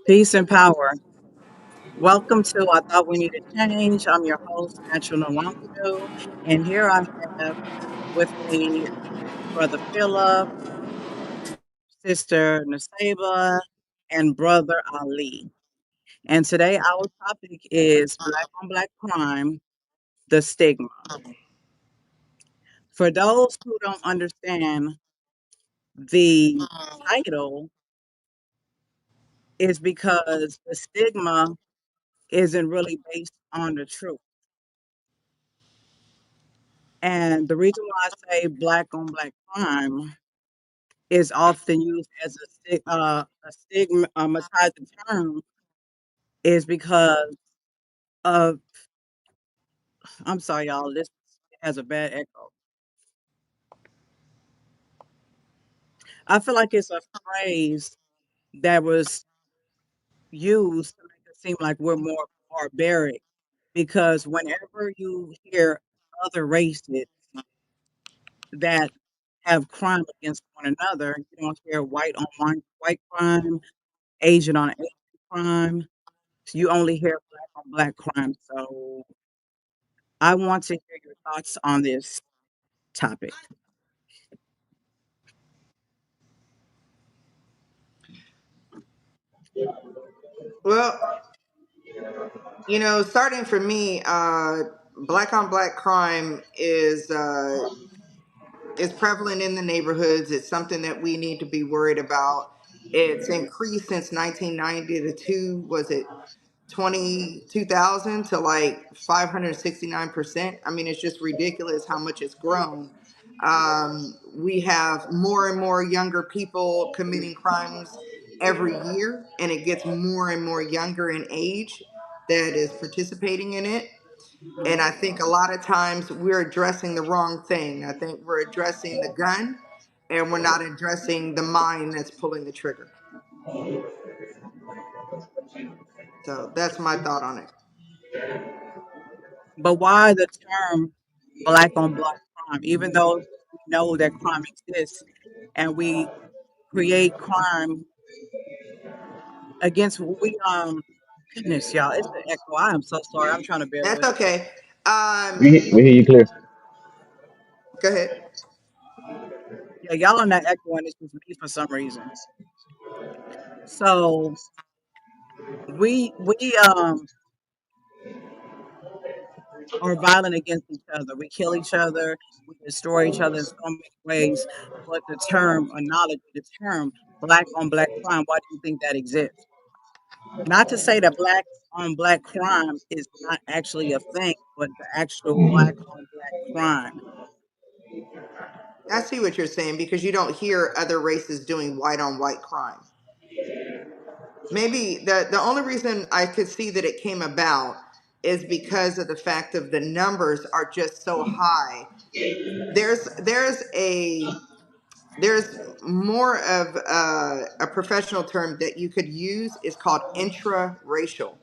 Peace and power. Welcome to I Thought We Needed Change. I'm your host, Natural Nwankanu, and here I have with me Brother Philip, Sister Naseba, and Brother Ali. And today our topic is Black on Black crime, the stigma. For those who don't understand, the title is because the stigma isn't really based on the truth. And the reason why I say black on black crime is often used as a stigmatizing term is because of, I'm sorry, y'all, this has a bad echo. I feel like it's a phrase that was used to make it seem like we're more barbaric because whenever you hear other races that have crime against one another, you don't hear white on white crime, Asian on Asian crime. You only hear black on black crime. So I want to hear your thoughts on this topic. Well, starting for me, black on black crime is prevalent in the neighborhoods. It's something that we need to be worried about. It's increased since 1990 to two, was it 22,000 to like 569%. I mean, it's just ridiculous how much it's grown. We have more and more younger people committing crimes every year, and it gets more and more younger in age that is participating in it. And I think a lot of times we're addressing the wrong thing. I think we're addressing the gun and we're not addressing the mind that's pulling the trigger. So that's my thought on it. But why the term black on black crime? Even though we know that crime exists and we create crime against goodness, y'all, it's the echo. I am so sorry. I'm trying to bear That's with me. okay. We hear you clear. Go ahead. Yeah, y'all on that echo and it's just me for some reason. So we are violent against each other. We kill each other, we destroy each other in so many ways. But the term or knowledge, the term black on black crime, why do you think that exists? Not to say that black on black crime is not actually a thing, but the actual black Mhm. on black crime. I see what you're saying because you don't hear other races doing white on white crime. Maybe the only reason I could see that it came about is because of the fact of the numbers are just so high. There's more of a professional term that you could use is called intra-racial.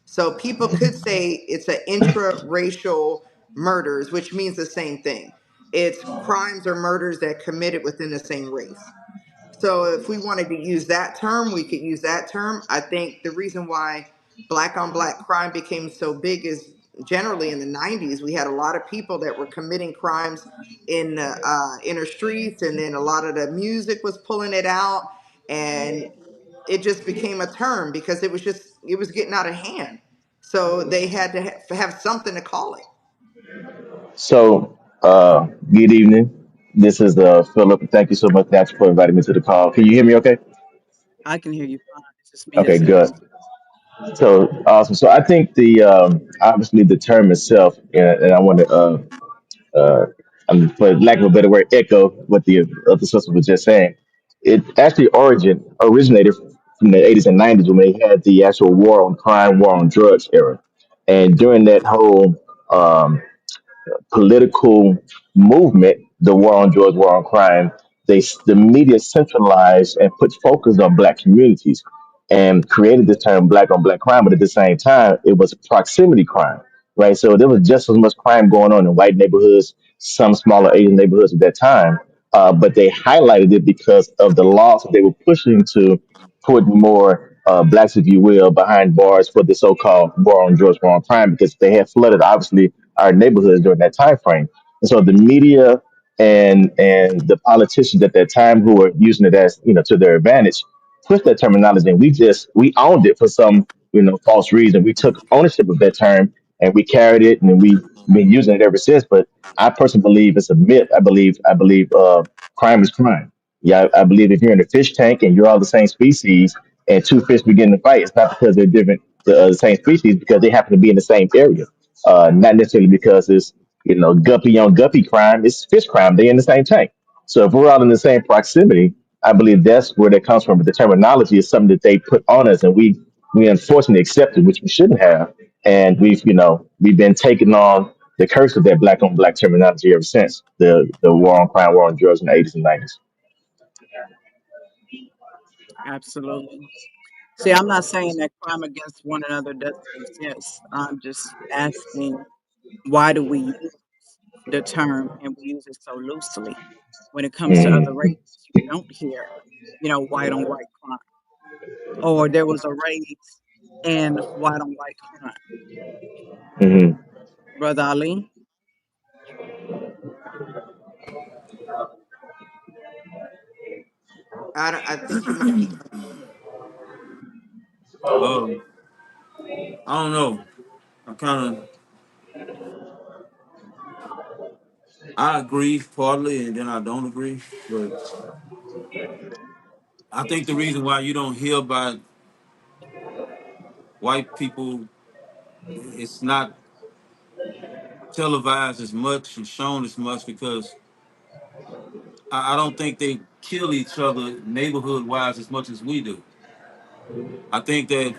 So people could say it's an intra-racial murders, which means the same thing. It's crimes or murders that committed within the same race. So if we wanted to use that term, we could use that term. I think the reason why black on black crime became so big is generally in the 90s, we had a lot of people that were committing crimes in the inner streets, and then a lot of the music was pulling it out, and it just became a term because it was getting out of hand. So they had to have something to call it. So, good evening. This is Philip. Thank you so much, Natch, for inviting me to the call. Can you hear me okay? I can hear you fine. It's just me Okay, that's good. echoing. So, awesome. So, I think obviously the term itself, and I want to, for lack of a better word, echo what the other sister was just saying. It actually originated from the 80s and 90s when they had the actual war on crime, war on drugs era. And during that whole political movement, the war on drugs, war on crime, the media centralized and put focus on black communities and created the term black on black crime. But at the same time, it was proximity crime, right? So there was just as much crime going on in white neighborhoods, some smaller Asian neighborhoods at that time. But they highlighted it because of the laws that they were pushing to put more. blacks, if you will, behind bars for the so-called war on drugs, war on crime, because they had flooded obviously our neighborhoods during that time frame. And so the media and the politicians at that time who were using it as to their advantage pushed that terminology, and we owned it for some false reason. We took ownership of that term and we carried it, and then we've been using it ever since. But I personally believe it's a myth. I believe crime is crime. Yeah, I believe if you're in a fish tank and you're all the same species, and two fish begin to fight, it's not because they're different, the same species, because they happen to be in the same area. Not necessarily because it's guppy on guppy crime. It's fish crime. They're in the same tank. So if we're all in the same proximity, I believe that's where that comes from. But the terminology is something that they put on us, and we unfortunately accepted, which we shouldn't have. And we've been taking on the curse of that black on black terminology ever since the war on crime, war on drugs in the 80s and 90s. Absolutely. See, I'm not saying that crime against one another doesn't exist. I'm just asking, why do we use the term and we use it so loosely? When it comes to other Mm-hmm. races, you don't hear, white on white crime, or there was a race and white on white crime. Mm-hmm. Brother Ali, I think you might be. Um, I don't know. I kind of I agree partly, and then I don't agree. But I think the reason why you don't hear about white people, it's not televised as much and shown as much because I don't think they kill each other neighborhood wise as much as we do. I think that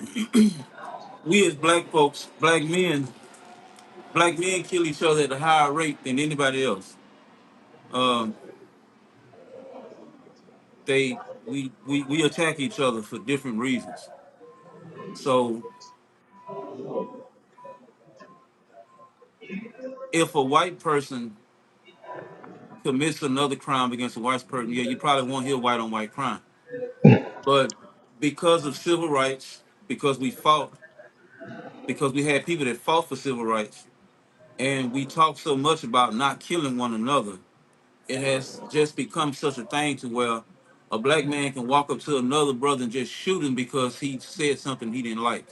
we as black folks, black men kill each other at a higher rate than anybody else. Um, we attack each other for different reasons. So if a white person commits another crime against a white person, yeah, you probably won't hear white on white crime. But because of civil rights, because we fought, because we had people that fought for civil rights, and we talk so much about not killing one another, it has just become such a thing to where a black man can walk up to another brother and just shoot him because he said something he didn't like.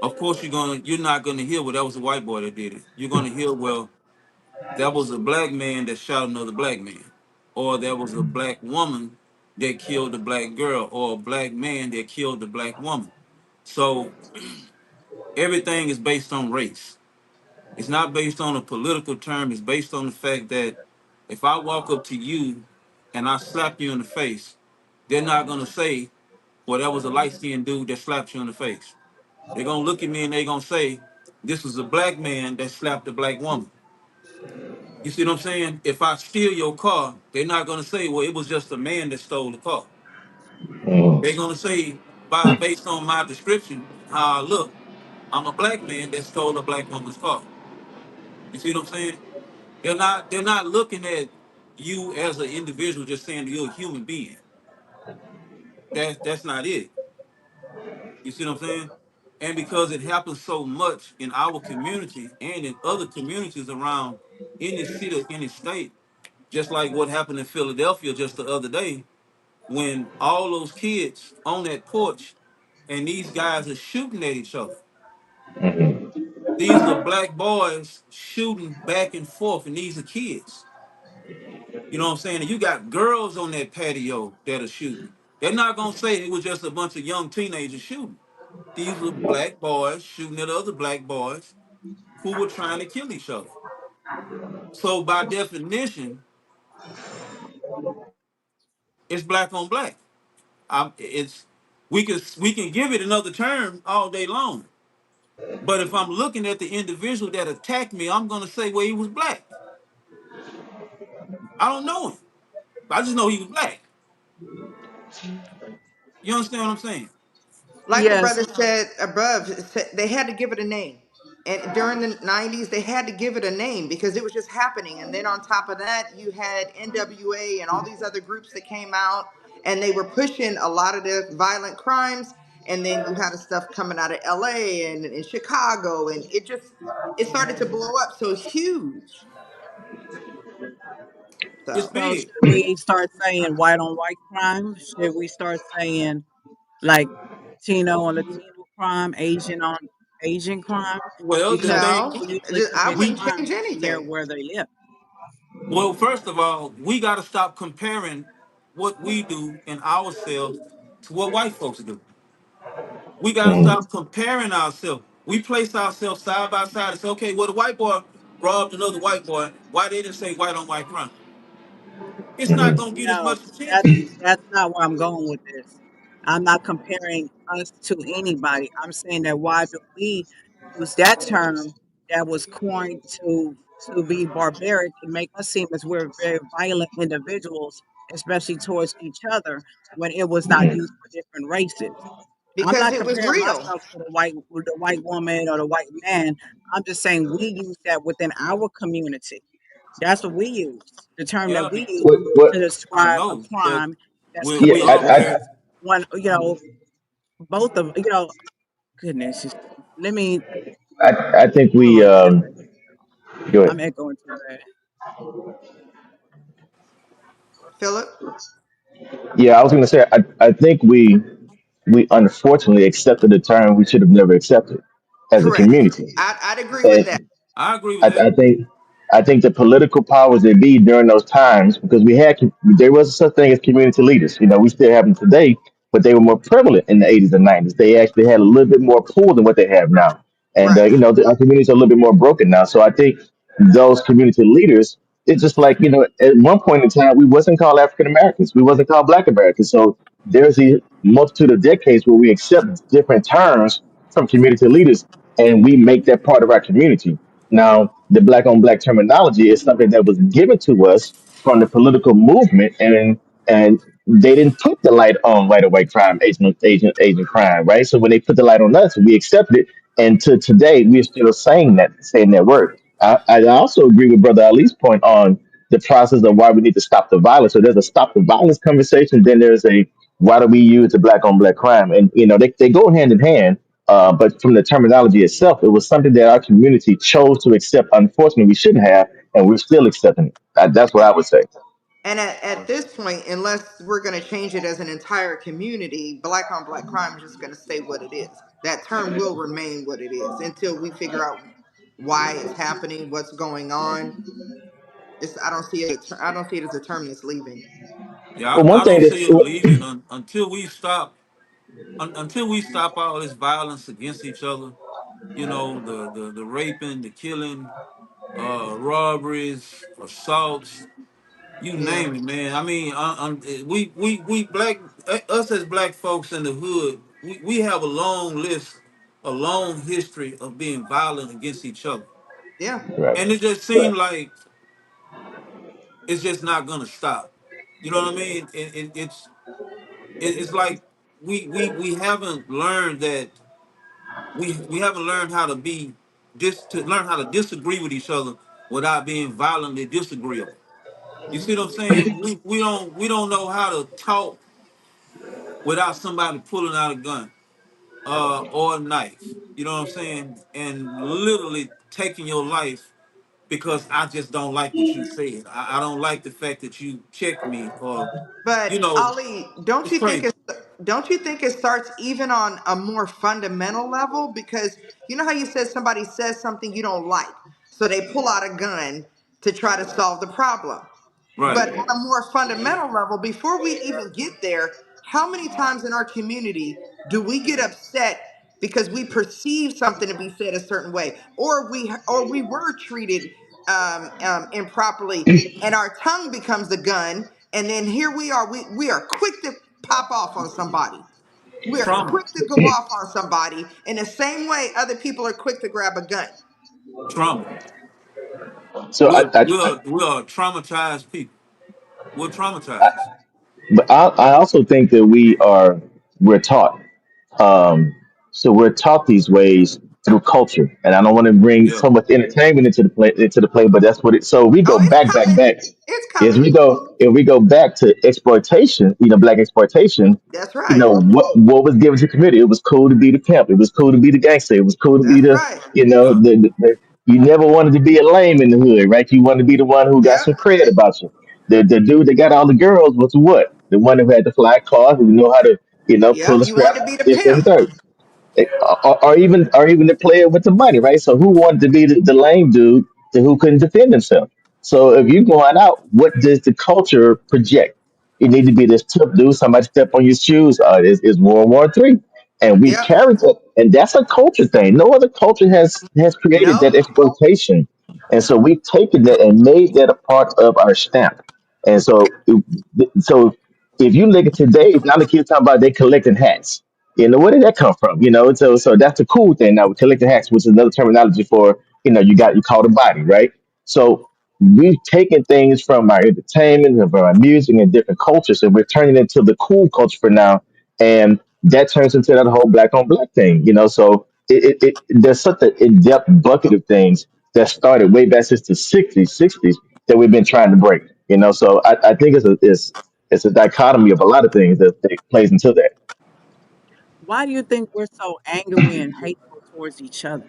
Of course, you're not gonna hear, well, that was a white boy that did it. You're gonna hear, well, that was a black man that shot another black man, or that was a black woman that killed a black girl, or a black man that killed a black woman. So everything is based on race. It's not based on a political term. It's based on the fact that if I walk up to you and I slap you in the face, they're not gonna say, well, that was a light skinned dude that slapped you in the face. They're gonna look at me and they're gonna say, this was a black man that slapped a black woman. You see what I'm saying? If I steal your car, they're not gonna say, well, it was just a man that stole the car. They're gonna say, based on my description, how I look, I'm a black man that stole a black woman's car. You see what I'm saying? They're not looking at you as an individual, just saying you're a human being. That's not it. You see what I'm saying? And because it happens so much in our community and in other communities around in this city, in this state, just like what happened in Philadelphia just the other day, when all those kids on that porch and these guys are shooting at each other. These are black boys shooting back and forth, and these are kids. You know what I'm saying? And you got girls on that patio that are shooting. They're not gonna say it was just a bunch of young teenagers shooting. These were black boys shooting at other black boys who were trying to kill each other. So by definition, it's black on black. It's we can give it another term all day long. But if I'm looking at the individual that attacked me, I'm gonna say, well, he was black. I don't know him. I just know he was black. You understand what I'm saying? Like the yes, brother said above, they had to give it a name. And during the 90s, they had to give it a name because it was just happening. And then on top of that, you had NWA and all these other groups that came out and they were pushing a lot of the violent crimes. and then you had the stuff coming out of LA and in Chicago, and it started to blow up so huge. It's So So big. should we start saying white on white crime? Should we start saying like Latino on Latino crime, Asian on Asian crime? Well, the Because thing no, people usually I commit wouldn't we crimes change near anything. where they live. well, first of all, we got to stop comparing what we do in ourselves to what white folks do. We got to Mm. stop comparing ourselves. We place ourselves side by side and say, okay, well, the white boy robbed another white boy. Why they didn't say white on white crime? It's not Hmm. gonna get as No, much attention. that's not where I'm going with this. I'm not comparing us to anybody. I'm saying that why do we use that term that was coined to be barbaric and make us seem as we're very violent individuals, especially towards each other, when it was not used for different races. I'm Because not it was comparing real. myself to the white woman or the white man. I'm just saying we use that within our community. That's what we use. The term that Yeah, we use What? to I describe a know, but crime that's we Yeah, we committed all I, against one, both of, goodness. Let me, I think hold we. on a second. Go I'm ahead. echoing too bad. Philip. Yeah, I was going to say. I think we unfortunately accepted the term we should have never accepted as a Correct. community. I'd agree with that. And I agree with I, that. I think I think the political powers that be during those times, because there was such thing as community leaders. We still have them today, but they were more prevalent in the 80s and 90s. They actually had a little bit more pull than what they have now, and Right. our communities are a little bit more broken now. So I think those community leaders, it's just like at one point in time we wasn't called African Americans, we wasn't called Black Americans. So there's a multitude of decades where we accept different terms from community leaders, and we make that part of our community. Now, the black on black terminology is something that was given to us from the political movement, and they didn't put the light on white or white crime, Asian crime, right? So when they put the light on us, we accepted it, and to today, we're still saying that word. I also agree with Brother Ali's point on the process of why we need to stop the violence. So there's a stop the violence conversation, then there's a why do we use the black on black crime, and they go hand in hand. But from the terminology itself, it was something that our community chose to accept. Unfortunately, we shouldn't have, and we're still accepting it. That's what I would say. And at this point, unless we're going to change it as an entire community, black on black crime is just going to stay what it is. That term will remain what it is until we figure out why it's happening, what's going on. I don't see I don't see it as a term that's leaving. Yeah, But one I thing don't see it that leaving until we stop all this violence against each other. The raping, the killing, robberies, assaults, you Yeah, name it, man. I mean, we black us as black folks in the hood, we have a long list, a long history of being violent against each other, yeah. right. and it just seemed like it's just not gonna stop. You know what I mean? It's like we haven't learned that we haven't learned how to to learn how to disagree with each other without being violently disagreeable. You see what I'm saying? We don't know how to talk without somebody pulling out a gun or a knife. You know what I'm saying? And literally taking your life because I just don't like what you said. I don't like the fact that you checked me, or But you know, Ali, it's crazy. don't you think it starts even on a more fundamental level? Because you know how you said somebody says something you don't like, so they pull out a gun to try to solve the problem. Right. But on a more fundamental level, before we even get there, how many times in our community do we get upset because we perceive something to be said a certain way, or we were treated improperly, and our tongue becomes the gun, and then here we are, we are quick to pop off on somebody. We are Trauma. quick to go off on somebody in the same way other people are quick to grab a gun. Trauma. So We are traumatized people. We're traumatized. but I also think that we're taught. Um, so we're taught these ways through culture. And I don't want to bring Yeah. so much entertainment into the play, but that's what it. So we go Oh, it's coming. back. It's Is coming. if we go back to exploitation, black exploitation. That's right. What was given to the community? It was cool to be the pimp. It was cool to be the gangster. It was cool to be That's the right. Yeah. you never wanted to be a lame in the hood, right? You wanted to be the one who got Yep. some credit about you. The dude that got all the girls was what? The one who had the fly car, who knew how to, pull Yep. a You strap, wanted to be the this, that, and pimp. the third. Or even the player with the money, right? So who wanted to be the lame dude who couldn't defend himself? So if you're going out, what does the culture project? You need to be this tough dude. Somebody step on your shoes. Is World War III, and we Yep. carried that, and that's a culture thing. No other culture has created that Nope. exploitation, and so we've taken that Nope. and made that a part of our stamp. And so if you look at today, now the kids talking about they collecting hats. Where did that come from? So that's the cool thing now. We're collecting hats, which is another terminology for you call a body, right? So we've taken things from our entertainment and from our music and different cultures, and we're turning it into the cool culture for now, and that turns into that whole black on black thing. So there's such an in depth bucket of things that started way back since the '60s that we've been trying to break. So I think it's a dichotomy of a lot of things that plays into that. Why do you think we're so angry and hateful towards each other?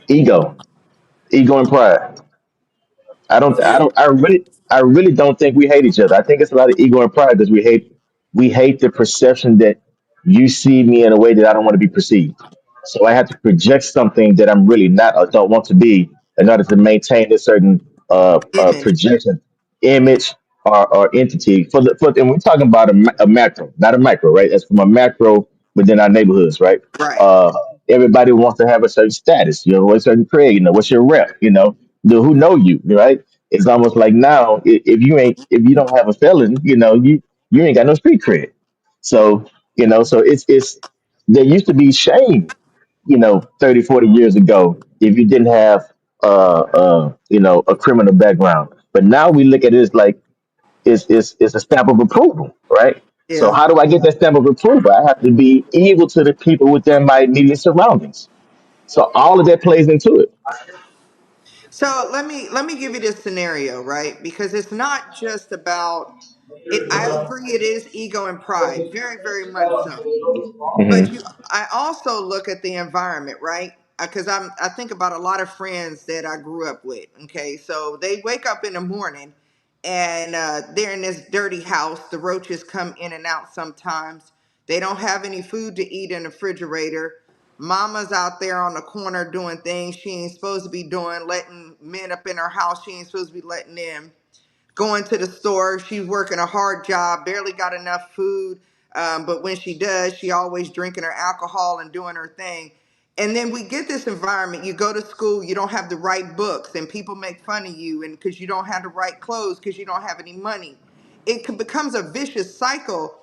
Ego, ego and pride. Yeah. I really don't think we hate each other. I think it's a lot of ego and pride because we hate the perception that you see me in a way that I don't want to be perceived. So I have to project something that I'm really not or don't want to be in order to maintain a certain Image. projection, image, or entity. And we're talking about a macro, not a micro, right? That's from a macro within our neighborhoods, right? Right. Uh, Everybody wants to have a certain status, a certain cred, what's your rep, who know you, right? It's almost like now, if you don't have a felon, you ain't got no street cred. So so it's there used to be shame, 30, 40 years ago if you didn't have a criminal background. But now we look at it as like it's a stamp of approval, right? So Yeah. how do I get that stamp of approval? I have to be evil to the people within my immediate surroundings. So all of that plays into it. So let me give you this scenario, right? Because it's not just about it. I agree, it is ego and pride, very, very much so. But Hmm. I also look at the environment, right? Because I think about a lot of friends that I grew up with. Okay, so they wake up in the morning and they're in this dirty house. The roaches come in and out sometimes. They don't have any food to eat in the refrigerator. Mama's out there on the corner doing things she ain't supposed to be doing, letting men up in her house she ain't supposed to be letting in, going to the store. She's working a hard job, barely got enough food. But when she does, she always drinking her alcohol and doing her thing. And then we get this environment. You go to school, you don't have the right books, and people make fun of you, and because you don't have the right clothes, because you don't have any money. Becomes a vicious cycle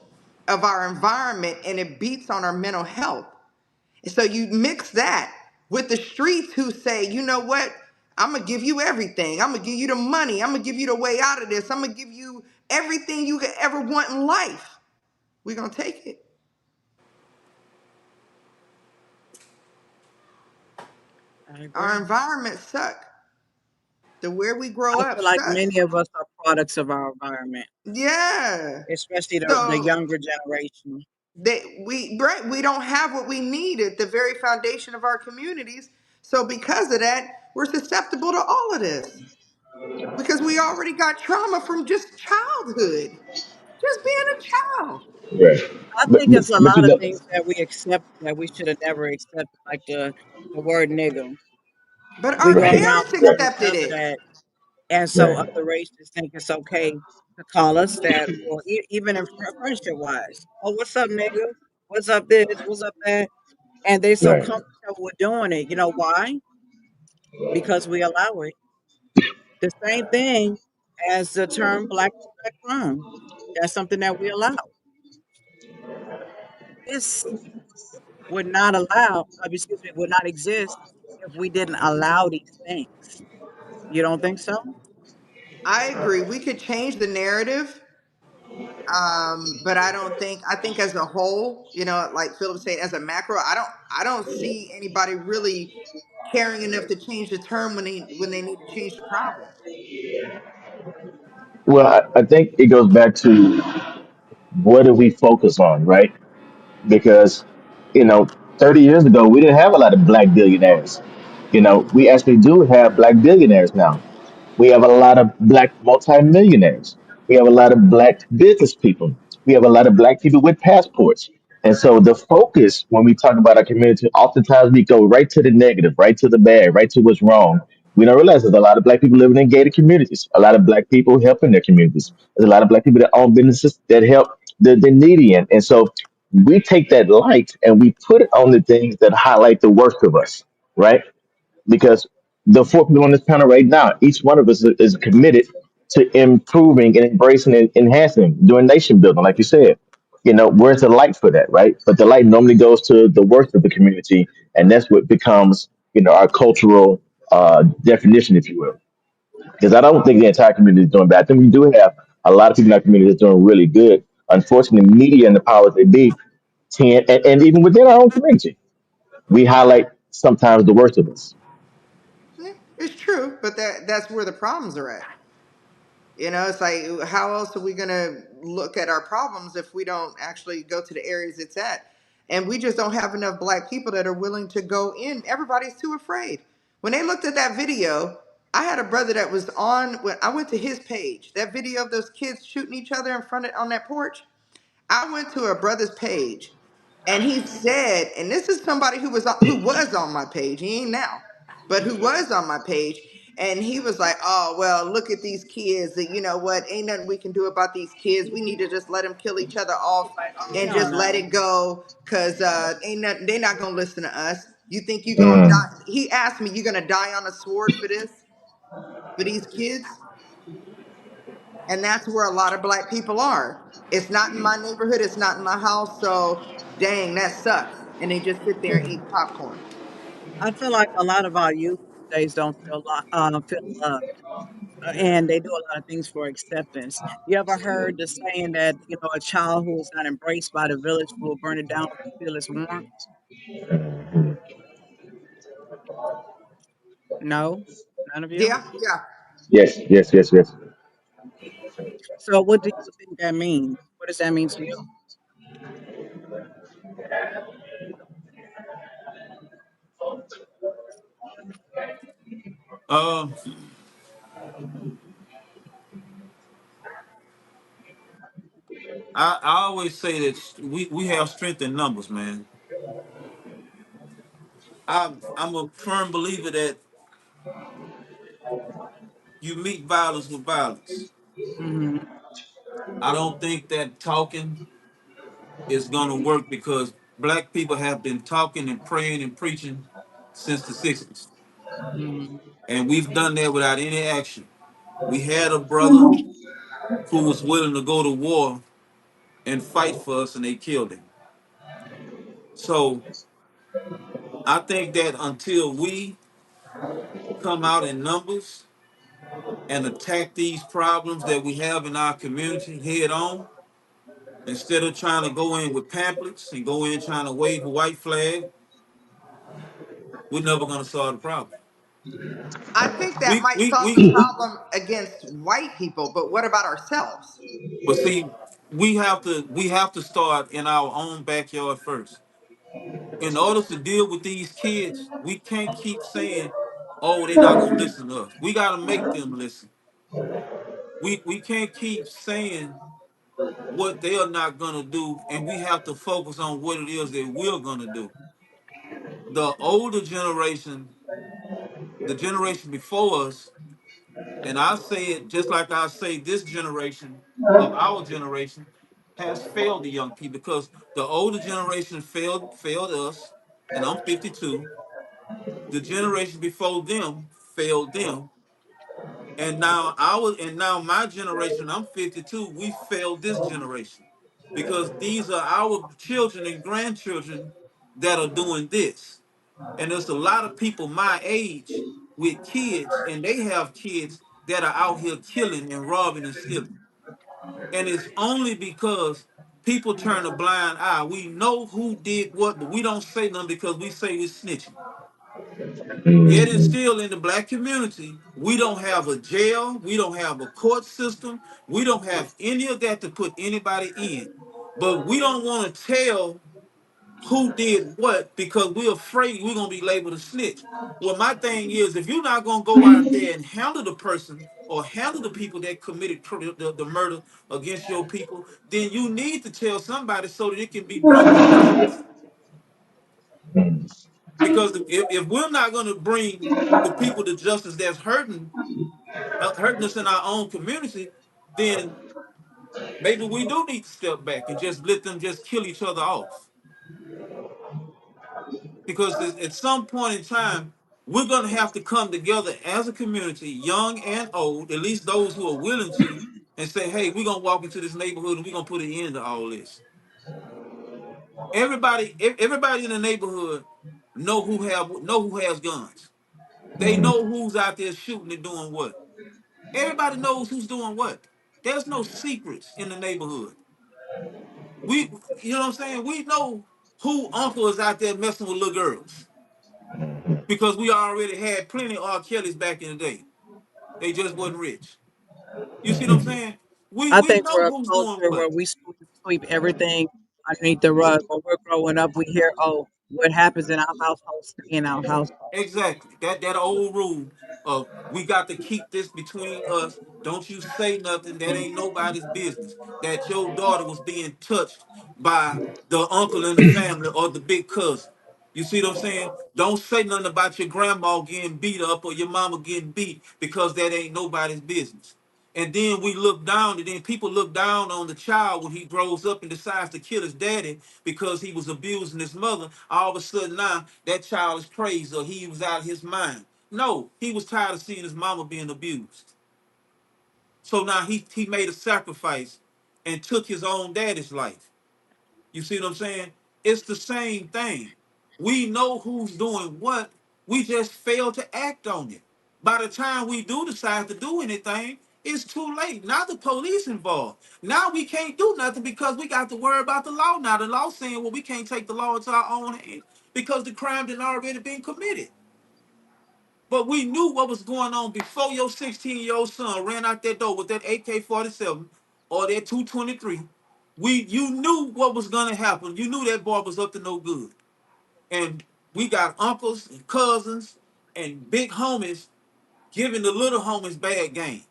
of our environment, and it beats on our mental health. So you mix that with the streets who say, you know what? I'm going to give you everything. I'm going to give you the money. I'm going to give you the way out of this. I'm going to give you everything you could ever want in life. We're going to take it. I Our agree. environment suck. The where we grow I up feel like sucks. many of us are products of our environment, Yeah. especially the So younger generation. we don't have what we need at the very foundation of our communities. So because of that, we're susceptible to all of this because we already got trauma from just childhood. Just being a child. Right. I But, think it's a but lot of things that we accept that we should have never accepted, like the word nigga. But We our go right. around parents calling each accepted other it. that, and so Right. other races think it's okay to call us that, or even in friendship wise. Oh, what's up, nigga? What's up, this? What's up, that? And they so Right. comfortable with doing it. You know why? Because we allow it. The same thing as the term black on black crime. That's something that we allow. This would not allow, excuse me, would not exist if we didn't allow these things. You don't think so? I agree. We could change the narrative. But I don't think, I think as a whole, you know, like Philip said, as a macro, I don't see anybody really caring enough to change the term when they need to change the problem. Well, I think it goes back to what do we focus on, right? Because, you know, 30 years ago, we didn't have a lot of black billionaires. You know, we actually do have black billionaires now. We have a lot of black multimillionaires. We have a lot of black business people. We have a lot of black people with passports. And so the focus when we talk about our community, oftentimes we go right to the negative, right to the bad, right to what's wrong. We don't realize there's a lot of black people living in gated communities, a lot of black people helping their communities. There's a lot of black people that own businesses that help the needy. And so we take that light and we put it on the things that highlight the worst of us, right? Because the four people on this panel right now, each one of us is committed to improving and embracing and enhancing, doing nation building, like you said. You know, where's the light for that, right? But the light normally goes to the worst of the community, and that's what becomes, you know, our cultural definition, if you will. Because I don't think the entire community is doing bad. I think we do have a lot of people in our community that's doing really good. Unfortunately, media and the powers that be tend, and even within our own community, we highlight sometimes the worst of us. Yeah, it's true, but that's where the problems are at. You know, it's like, how else are we going to look at our problems if we don't actually go to the areas it's at? And we just don't have enough black people that are willing to go in. Everybody's too afraid. When they looked at that video, I had a brother that was on, when I went to his page, that video of those kids shooting each other in front of, on that porch. I went to a brother's page, and he said, and this is somebody who was on my page. He ain't now, but who was on my page. And he was like, "Oh well, look at these kids. You know what? Ain't nothing we can do about these kids. We need to just let them kill each other off and No, just no. let it go, cause ain't nothing. They're not gonna listen to us. You think you gonna Mm. die?" He asked me, "You gonna die on a sword for this? For these kids?" And that's where a lot of black people are. It's not in my neighborhood, it's not in my house, so dang, that sucks. And they just sit there and eat popcorn. I feel like a lot of our youth these days don't feel love, and they do a lot of things for acceptance. You ever heard the saying that a child who is not embraced by the village will burn it down to feel its warmth? No, none of you. Yeah, yeah. Yes, yes, yes, yes. So, what do you think that means? What does that mean to you? Uh, I always say that we have strength in numbers, man. I'm a firm believer that you meet violence with violence. Hmm. I don't think that talking is gonna work because black people have been talking and praying and preaching since the 60s. Hmm. And we've done that without any action. We had a brother who was willing to go to war and fight for us and they killed him. So I think that until we come out in numbers and attack these problems that we have in our community head on, instead of trying to go in with pamphlets and go in trying to wave a white flag, we're never going to solve the problem. I think that We, might we, solve the we, problem against white people, but what about ourselves? but see, we have to start in our own backyard first. In order to deal with these kids, we can't keep saying, "Oh, they're not gonna listen to us." We got to make them listen. We can't keep saying what they are not gonna do, and we have to focus on what it is that we're gonna do. The older generation, the generation before us, and I say it just like I say this generation of our generation has failed the young people because the older generation failed us, and I'm 52. The generation before them failed them, and now my generation, I'm 52, we failed this generation because these are our children and grandchildren that are doing this. And there's a lot of people my age with kids, and they have kids that are out here killing and robbing and stealing. And it's only because people turn a blind eye. We know who did what, but we don't say nothing because we say we're snitching. Yet and Mhm. still in the black community, we don't have a jail, we don't have a court system, we don't have any of that to put anybody in. But we don't want to tell who did what because we're afraid we're gonna be labeled a snitch. Well, my thing is, if you're not gonna go out there and handle the person or handle the people that committed the murder against your people, then you need to tell somebody so that it can be brought to justice. Because if we're not gonna bring the people to justice that's hurting us in our own community, then maybe we do need to step back and just let them just kill each other off. Because at some point in time, we're going to have to come together as a community, young and old, at least those who are willing to, and say, hey, we're going to walk into this neighborhood and we're going to put an end to all this. Everybody in the neighborhood know who has guns. They know who's out there shooting and doing what. Everybody knows who's doing what. There's no secrets in the neighborhood. We, you know what I'm saying? We know who uncle is out there messing with little girls because we already had plenty of R. Kellys back in the day. They just wasn't rich. You see what I'm saying? I We think know we're a who's doing culture what. where we sweep everything underneath the rug. When we're growing up, we hear, "Oh, what happens in our household, stay in our household." Exactly. That old rule of we got to keep this between us. Don't you say nothing. That ain't nobody's business. That your daughter was being touched by the uncle in the family or the big cousin. You see what I'm saying? Don't say nothing about your grandma getting beat up or your mama getting beat because that ain't nobody's business. And then we look down, and then people look down on the child when he grows up and decides to kill his daddy because he was abusing his mother. All of a sudden now that child is crazy or he was out of his mind. No, he was tired of seeing his mama being abused. So now he made a sacrifice and took his own daddy's life. You see what I'm saying? It's the same thing. We know who's doing what. We just fail to act on it. By the time we do decide to do anything, it's too late. Now the police involved. Now we can't do nothing because we got to worry about the law. Now the law saying, well, we can't take the law into our own hands because the crime had already been committed. But we knew what was going on before your 16-year-old son ran out that door with that AK-47 or that 223. You knew what was gonna happen. You knew that boy was up to no good. And we got uncles and cousins and big homies giving the little homies bad game.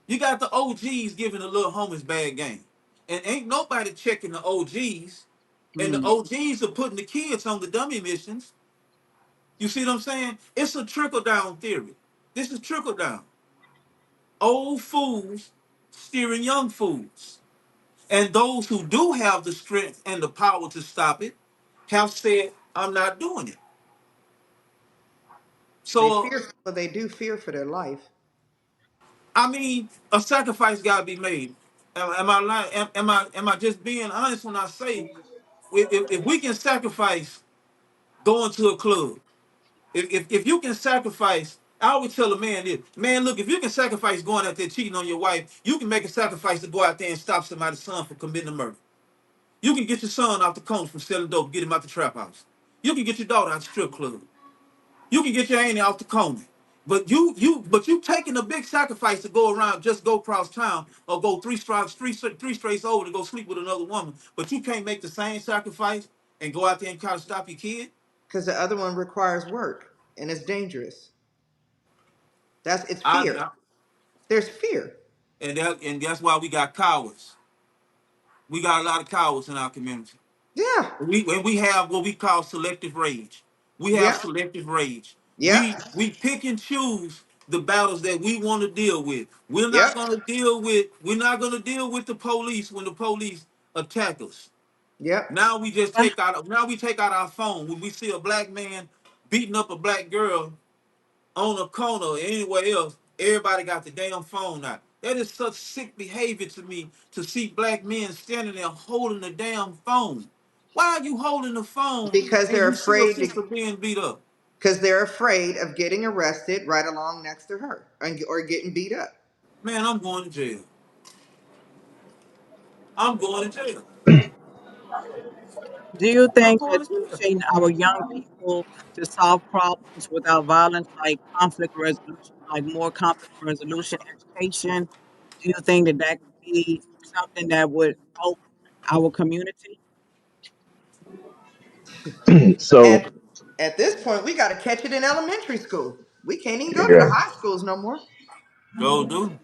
You got the OGs giving the little homies bad game. And ain't nobody checking the OGs. And the Mm, OGs are putting the kids on the dummy missions. You see what I'm saying? It's a trickle down theory. This is trickle down. Old fools steering young fools. And those who do have the strength and the power to stop it have said, I'm not doing it. They So, fear, but they do fear for their life. I mean, a sacrifice got to be made. Am I lying? Am I just being honest when I say if we can sacrifice going to a club, if you can sacrifice, I always tell a man this, man, look, if you can sacrifice going out there cheating on your wife, you can make a sacrifice to go out there and stop somebody's son from committing a murder. You can get your son off the corner from selling dope, get him out the trap house. You can get your daughter out the strip club. You can get your auntie off the corner. But you taking a big sacrifice to go around, just go across town or go three straights over to go sleep with another woman. But you can't make the same sacrifice and go out there and try to stop your kid. Because the other one requires work and it's dangerous. It's I, fear. I There's fear. and that's why we got cowards. We got a lot of cowards in our community. Yeah. We have what we call selective rage. We have Yep. selective rage. Yep. We pick and choose the battles that we want to deal with. Yep. We're not gonna deal with the police when the police attack us. Yep. ah, Now we take out our phone when we see a black man beating up a black girl on a corner or anywhere else, everybody got the damn phone out. That is such sick behavior to me to see black men standing there holding the damn phone. Why are you holding the phone Because and they're you see your afraid to, sister being beat up? because they're afraid of getting arrested right along next to her or getting beat up. Man, I'm going to jail. I'm going to jail. Do you I'm think that going to jail. teaching our young people to solve problems without violence, like conflict resolution, like more conflict resolution education, do you think that that could be something that would help our community? So At at this point, we got to catch it in elementary school. We can't even go to the yeah. high schools no more. Go do.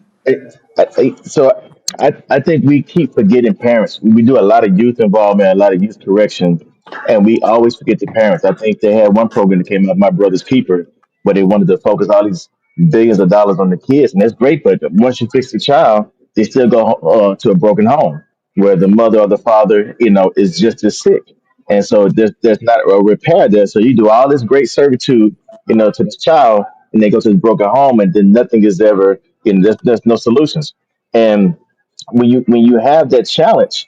So I think we keep forgetting parents. We do a lot of youth involvement, a lot of youth correction, and we always forget the parents. I think they had one program that came out, My Brother's Keeper, where they wanted to focus all these billions of dollars on the kids, and that's great. But once you fix the child, they still go to a broken home where the mother or the father, is just as sick, and so there's not a repair there. So you do all this great servitude, to this child, and they go to this broken home, and then nothing is ever, there's no solutions. And when you have that challenge,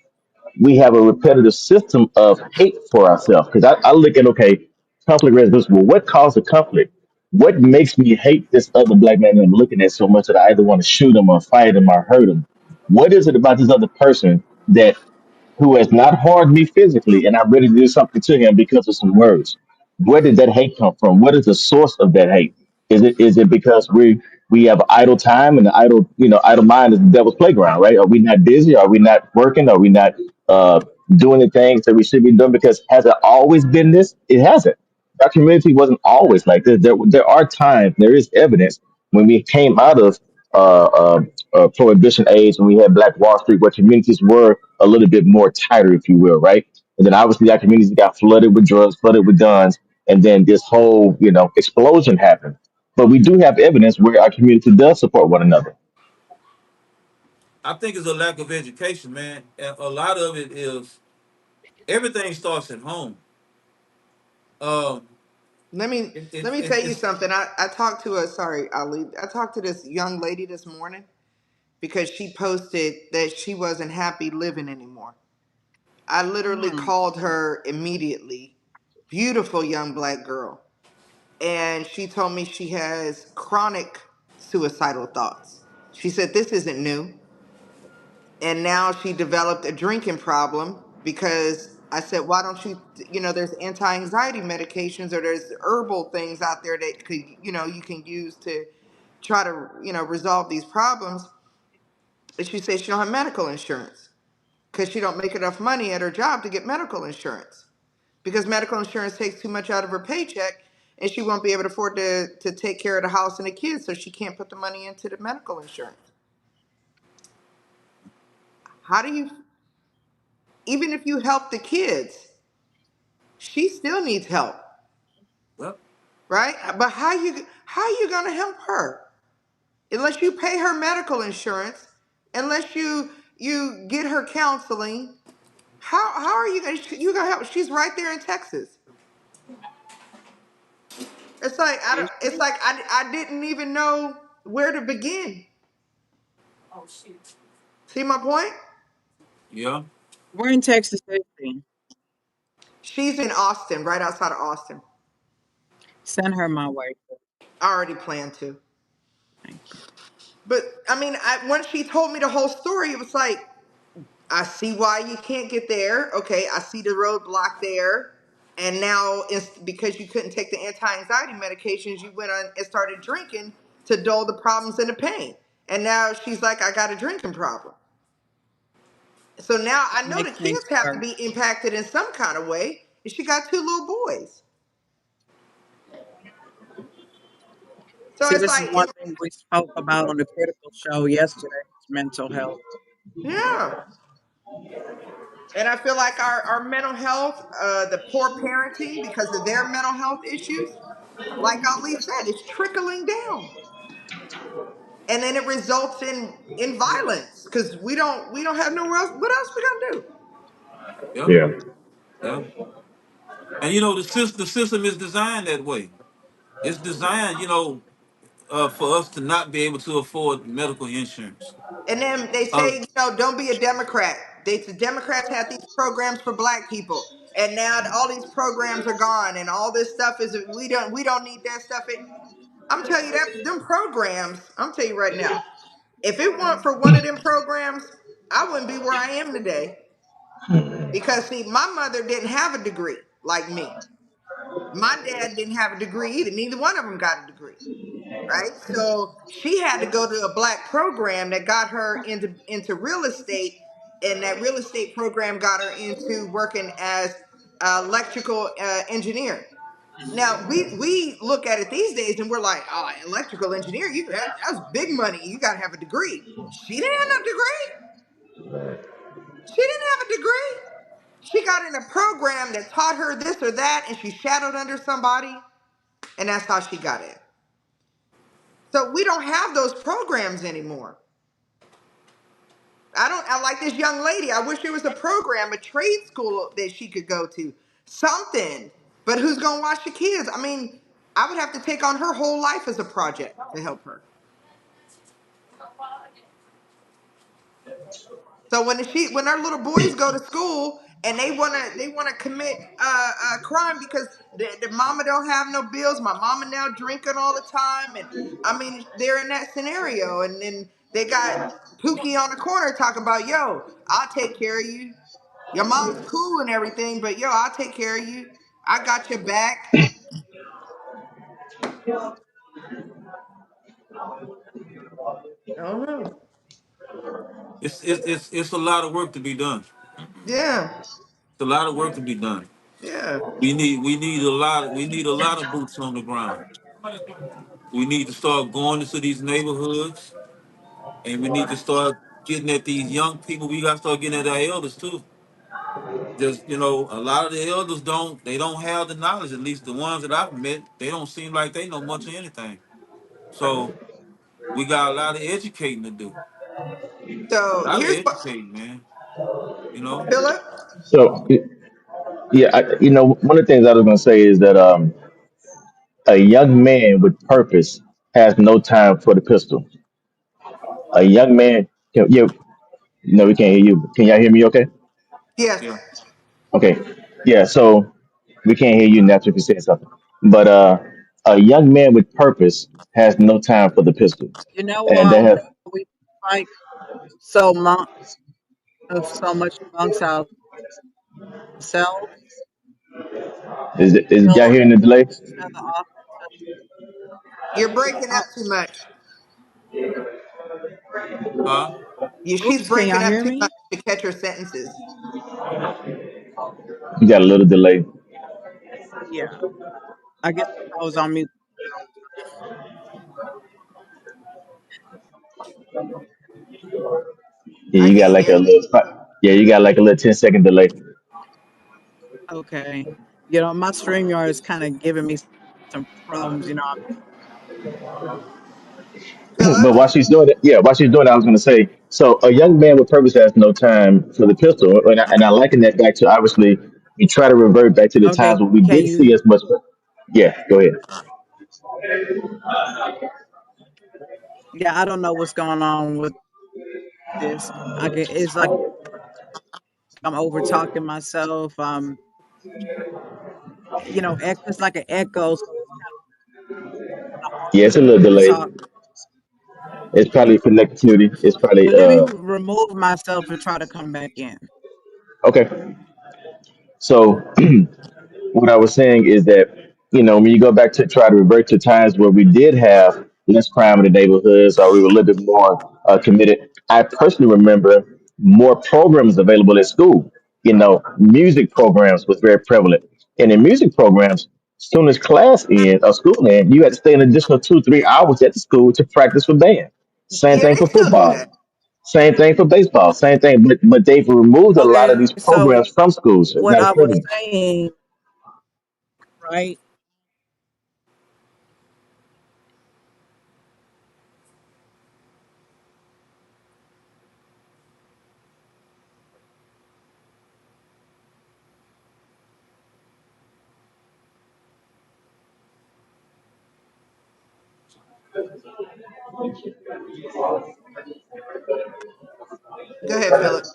we have a repetitive system of hate for ourselves. Because I look at, okay, conflict resolution. Well, what caused the conflict? What makes me hate this other black man that I'm looking at so much that I either want to shoot him or fight him or hurt him? What is it about this other person that who has not harmed me physically, and I'm ready to do something to him because of some words? Where did that hate come from? What is the source of that hate? Is it because we have idle time, and the idle mind is the devil's playground, right? Are we not busy? Are we not working? Are we not doing the things that we should be doing? Because has it always been this? It hasn't. Our community wasn't always like this. There are times, there is evidence when we came out of uh, uh, prohibition age, and we had Black Wall Street, where communities were a little bit more tighter, if you will, right? And then obviously our communities got flooded with drugs, flooded with guns, and then this whole explosion happened. But we do have evidence where our community does support one another. I think it's a lack of education, man. And a lot of it is everything starts at home. Um, Let me it, it, let me it, tell you it's something. I talked to a sorry, Ali. I talked to this young lady this morning because she posted that she wasn't happy living anymore. I literally Hmm. called her immediately. Beautiful young black girl. And she told me she has chronic suicidal thoughts. She said this isn't new. And now she developed a drinking problem because I said, why don't you, there's anti anxiety medications or there's herbal things out there that could, you can use to try to, resolve these problems. And she said she don't have medical insurance because she don't make enough money at her job to get medical insurance because medical insurance takes too much out of her paycheck and she won't be able to afford to take care of the house and the kids, so she can't put the money into the medical insurance. How do you, even if you help the kids, she still needs help, well, right? But how you gonna help her unless you pay her medical insurance, unless you get her counseling? How are you gonna help? She's right there in Texas. It's like I don't. Is It's she? like I didn't even know where to begin. See my point? yeah. Where in Texas is she? She's in Austin, right outside of Austin. Send her my way. I already planned to. Thank you. But I mean, once she told me the whole story, it was like, I see why you can't get there. Okay, I see the roadblock there. And now it's because you couldn't take the anti-anxiety medications, you went on and started drinking to dull the problems and the pain. And now she's like, I got a drinking problem. So now I know the Makes things kids have to worse. be impacted in some kind of way. And she got two little boys. So See, it's this is like, one thing we spoke about on the critical show yesterday, is mental health. yeah. And I feel like our mental health, the poor parenting because of their mental health issues, like Ali said, it's trickling down. And then it results in violence because we don't have nowhere else. What else we gonna do? Yeah. Yeah. Yeah. And the system is designed that way. It's designed, for us to not be able to afford medical insurance. And then they Uh, say, don't be a Democrat. The Democrats had these programs for black people, and now all these programs are gone, and all this stuff is we don't need that stuff. I'm telling you that them programs. I'm telling you right now, if it weren't for one of them programs, I wouldn't be where I am today. Because see, my mother didn't have a degree like me. My dad didn't have a degree either. Neither one of them got a degree, right? So she had to go to a black program that got her into real estate, and that real estate program got her into working as electrical engineer. Now we look at it these days and we're like, oh, electrical engineer, that's big money. You got to have a degree. She didn't have no degree. She didn't have a degree. She got in a program that taught her this or that, and she shadowed under somebody, and that's how she got in. So we don't have those programs anymore. I like this young lady. I wish there was a program, a trade school that she could go to. Something. But who's gonna watch the kids? I mean, I would have to take on her whole life as a project to help her. So when our little boys go to school and they wanna commit crime because the mama don't have no bills, my mama now drinking all the time, and I mean they're in that scenario, and then they got Pookie on the corner talking about, yo, I'll take care of you. Your mom's cool and everything, but yo, I'll take care of you. I got your back. I don't know. It's a lot of work to be done. Yeah, It's a lot of work to be done. yeah. We need a lot of boots on the ground. We need to start going into these neighborhoods, and we need to start getting at these young people. We got to start getting at our elders too. Just a lot of the elders don't have the knowledge. At least the ones that I've met, they don't seem like they know much of anything. So we got a lot of educating to do. A So lot of here's what, educating, man. You know. Philip. So yeah, one of the things I was going to say is that a young man with purpose has no time for the pistol. A young man, yeah, no, we can't hear you. Can y'all hear me? Okay. Yes. Yeah. Okay. Yeah. So we can't hear you naturally if you say something. But a young man with purpose has no time for the pistol, You know, and they have we fight so much so much amongst ourselves, is y'all Philip, hearing the delay? instead of the You're breaking offensive. up too much. Huh? She's Oops, can y'all breaking up hear too much me? to catch her sentences. You got a little delay. Yeah, I guess I was on mute. Yeah, I you got can't like hear a you. little. Yeah, you got like a little 10-second delay. Okay. My StreamYard is kind of giving me some problems. But Philip. while she's doing it, yeah, while she's doing it, I was going to say, so a young man with purpose has no time for the pistol, and I liken that back to obviously we try to revert back to the Okay, times when we can didn't you? see as much. Yeah, go ahead. Yeah, I don't know what's going on with this. It's like I'm over talking myself. It's like an echo. So it's Yeah, it's a little hard to delayed. talk. It's probably connectivity. It's probably But let me remove myself and try to come back in. okay. So what I was saying is that when you go back to try to revert to times where we did have less crime in the neighborhoods, or we were a little bit more committed. I personally remember more programs available at school. Music programs was very prevalent, and in music programs, soon as class end or school end, you had to stay an additional 2 3 hours at the school to practice for band. Same Yeah, thing they for still do that. football. Same thing for baseball. Same thing, but they've removed a lot of Okay, these so programs from schools. It's what not as I was prevalent. saying, right? Go ahead, Philip.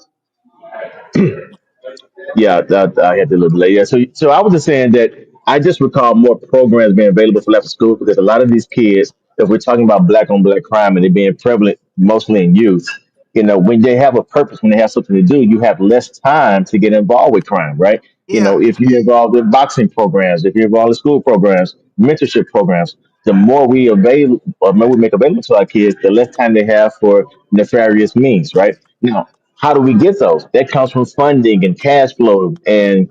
Yeah, I had to little delay. Yeah, so I was just saying that I just recall more programs being available for after school because a lot of these kids, if we're talking about black on black crime and it being prevalent mostly in youth, when they have a purpose, when they have something to do, you have less time to get involved with crime, right? Yeah. If you're involved in boxing programs, if you're involved in school programs, mentorship programs, the more we avail or more we make available to our kids, the less time they have for nefarious means, right? Now, how do we get those? That comes from funding and cash flow and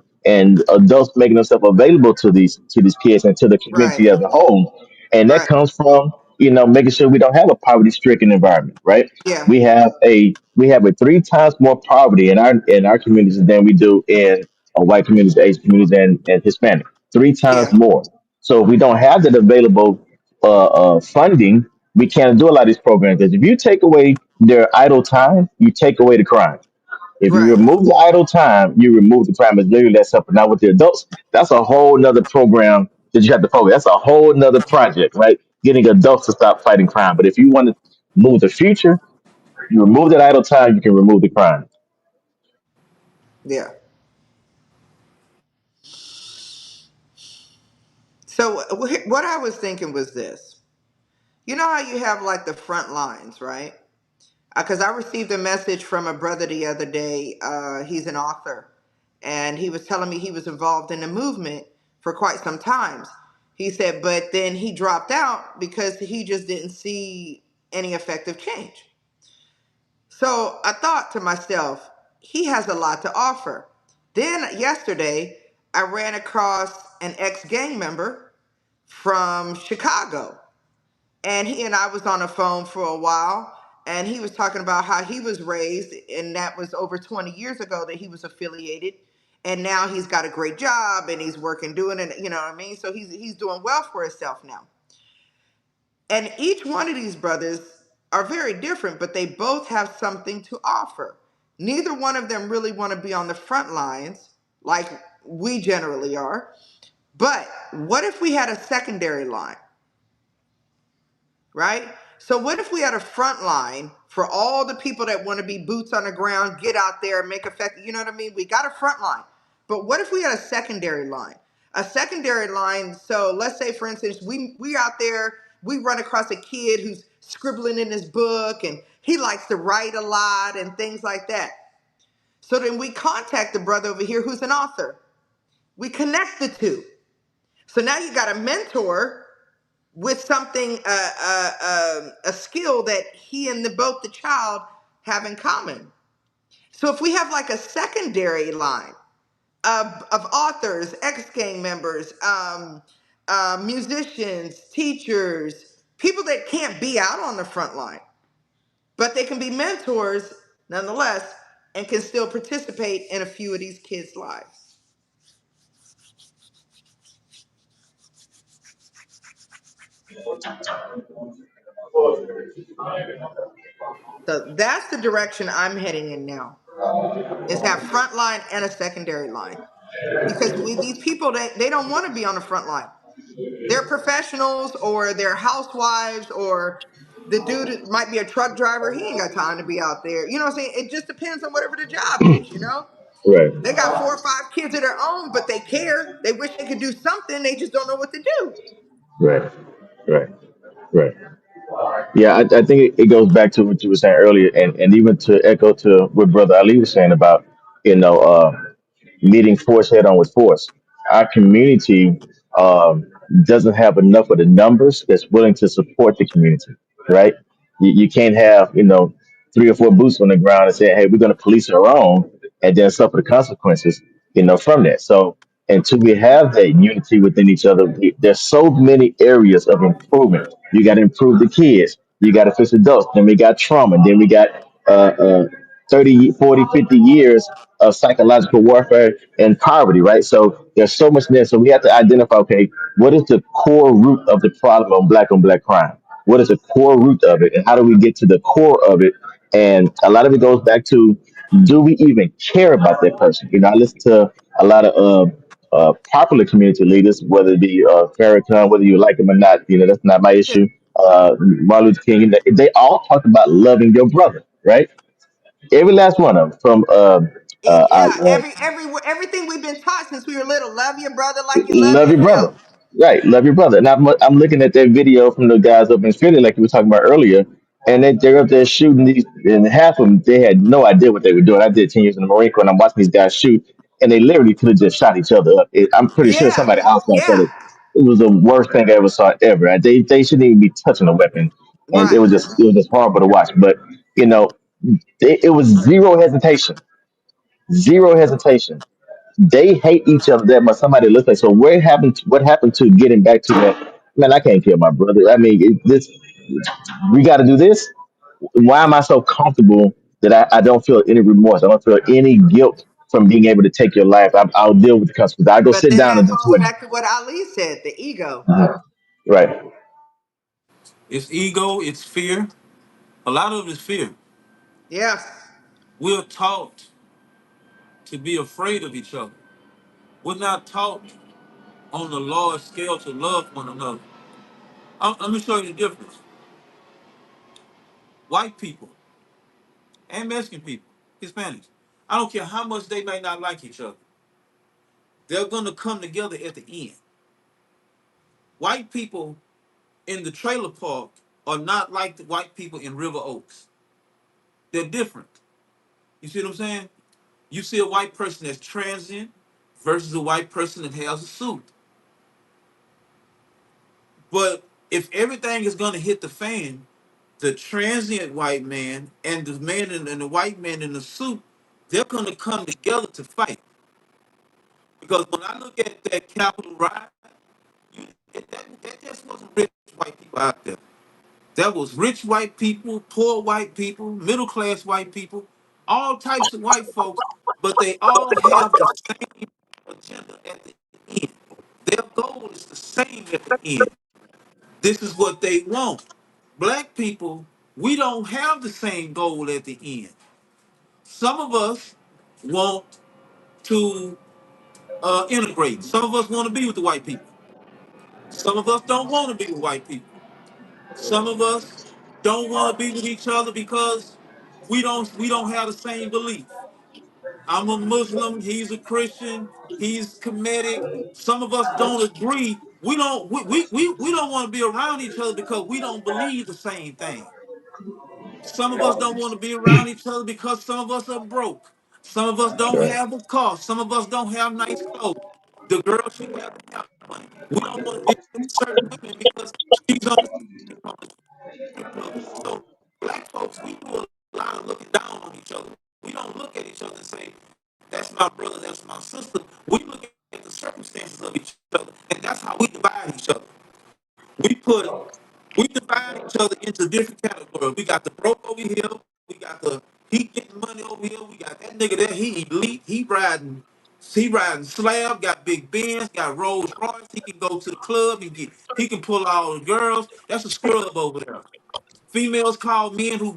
adults making themselves available to these kids and to the Right. community as a whole. And that Right. comes from making sure we don't have a poverty stricken environment, right? Yeah. We have a three times more poverty in our communities than we do in white communities, Asian communities, and Hispanic. Three times Yeah. more. So if we don't have that available funding, we can't do a lot of these programs. Because if you take away their idle time, you take away the crime. If you Right. remove the idle time, you remove the crime. It's literally that simple. Now with the adults, that's a whole nother program that you have to focus. That's a whole nother project, right? Getting adults to stop fighting crime. But if you want to move the future, you remove that idle time, you can remove the crime. Yeah. So what I was thinking was this. You know how you have like the front lines, right? Because I received a message from a brother the other day. He's an author, and he was telling me he was involved in the movement for quite some times. He said, but then he dropped out because he just didn't see any effective change. So I thought to myself, he has a lot to offer. Then yesterday, I ran across an ex gang member from Chicago, and he and I was on the phone for a while, and he was talking about how he was raised, and that was over 20 years ago that he was affiliated, and now he's got a great job and he's working doing it, you know what I mean? So he's doing well for himself now. And each one of these brothers are very different, but they both have something to offer. Neither one of them really want to be on the front lines like we generally are. But what if we had a secondary line? Right? So what if we had a front line for all the people that want to be boots on the ground, get out there, make effect, you know what I mean? We got a front line. But what if we had a secondary line? A secondary line, so let's say for instance, we out there, we run across a kid who's scribbling in his book and he likes to write a lot and things like that. So then we contact the brother over here who's an author. We connect the two. So now you got a mentor with something a skill that he and both the child have in common. So if we have like a secondary line of authors, ex-gang members, musicians, teachers, people that can't be out on the front line, but they can be mentors nonetheless and can still participate in a few of these kids' lives. So that's the direction I'm heading in now, is have front line and a secondary line. Because with these people, they don't want to be on the front line. They're professionals or they're housewives, or the dude might be a truck driver. He ain't got time to be out there. You know what I'm saying? It just depends on whatever the job is, you know? Right, They got 4 or 5 kids of their own, but they care. They wish they could do something. They just don't know what to do. right, right, right. Yeah, I think it goes back to what you were saying earlier, and even to echo to what Brother Ali was saying about, you know, uh, meeting force head on with force. Our community um, doesn't have enough of the numbers that's willing to support the community, right? You can't have, three or four boots on the ground and say, hey, we're going to police our own and then suffer the consequences, from that. So until we have that unity within each other, there's so many areas of improvement. You got to improve the kids. You got to fix adults. Then we got trauma. Then we got 30, 40, 50 years of psychological warfare and poverty, right? So there's so much there. So we have to identify, okay, what is the core root of the problem on black crime? What is the core root of it? And how do we get to the core of it? And a lot of it goes back to, do we even care about that person? I listen to a lot of popular community leaders, whether it be Farrakhan, whether you like him or not, that's not my Yeah. issue. Martin Luther King, they all talk about loving your brother, right? Every last one of them, from Yeah, everything we've been taught since we were little. Love your brother like you love love your yourself. brother, right? Love your brother. And I'm looking at that video from the guys up in Philly, like you were talking about earlier. and they're up there shooting these, and half of them they had no idea what they were doing. I did 10 years in the Marine Corps, and I'm watching these guys shoot, and they literally could have just shot each other up. I'm pretty sure Yeah, somebody else said yeah, it. It was the worst thing I ever saw ever. They shouldn't even be touching a weapon, and right. it was just horrible to watch. But you know, it was zero hesitation, zero hesitation. They hate each other that much. Somebody looks like, so where happened? What happened to getting back to that? Man, I can't kill my brother. I mean, this we got to do this. Why am I so comfortable that I don't feel any remorse? I don't feel any guilt from being able to take your life. I'll deal with the consequences. I go But sit then down that and just falls wait. back to what Ali said, the ego. Right. It's ego, it's fear. A lot of it is fear. Yes. We're taught to be afraid of each other. We're not taught on the large scale to love one another. Let me show you the difference. White people and Mexican people, Hispanics, I don't care how much they may not like each other, they're going to come together at the end. White people in the trailer park are not like the white people in River Oaks. They're different. You see what I'm saying? You see a white person that's transient versus a white person that has a suit. But if everything is going to hit the fan, the transient white man and the man and the white man in the suit, they're going to come together to fight. Because when I look at that Capitol riot, that just wasn't rich white people out there. That was rich white people, poor white people, middle class white people, all types of white folks, but they all have the same agenda at the end. Their goal is the same at the end. This is what they want. Black people, we don't have the same goal at the end. Some of us want to integrate. Some of us want to be with the white people. Some of us don't want to be with white people. Some of us don't want to be with each other because we don't have the same belief. I'm a Muslim, he's a Christian, he's Kemetic. Some of us don't agree. We don't want to be around each other because we don't believe the same thing. Some of us don't want to be around each other because some of us are broke. Some of us don't Right. have a car. Some of us don't have nice clothes. The girl, she has money. We don't want to be with certain women because she's on the strip club. So black folks, we do a lot of looking down on each other. We don't look at each other and say, that's my brother, that's my sister. We look at the circumstances of each other. And that's how we divide each other. We put we divide each other into different categories. We got the broke over here. We got the he getting money over here. We got that nigga there. He elite. He riding slab. Got big Benz. Got Rolls Royce. He can go to the club and get. He can pull all the girls. That's a scrub over there. Females call men who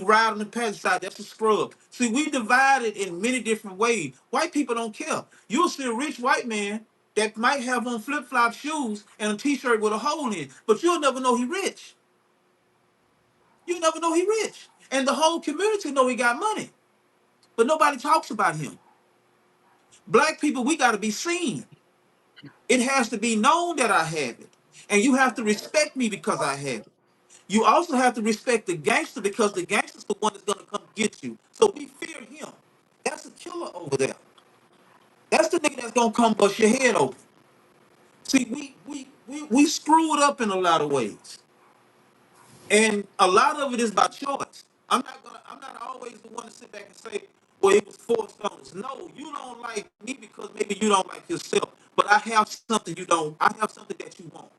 ride on the passenger side. That's a scrub. See, we divided in many different ways. White people don't care. You'll see a rich white man that might have on flip-flop shoes and a t-shirt with a hole in it, but you'll never know he rich. You'll never know he rich. And the whole community know he got money, but nobody talks about him. Black people, we got to be seen. It has to be known that I have it. And you have to respect me because I have it. You also have to respect the gangster because the gangster's the one that's gonna come get you. So we fear him. That's a killer over there. That's the nigga that's gonna come bust your head open. See, we screwed up in a lot of ways, and a lot of it is by choice. I'm not always the one to sit back and say, "Well, it was forced on us." No, you don't like me because maybe you don't like yourself. But I have something you don't. I have something that you want.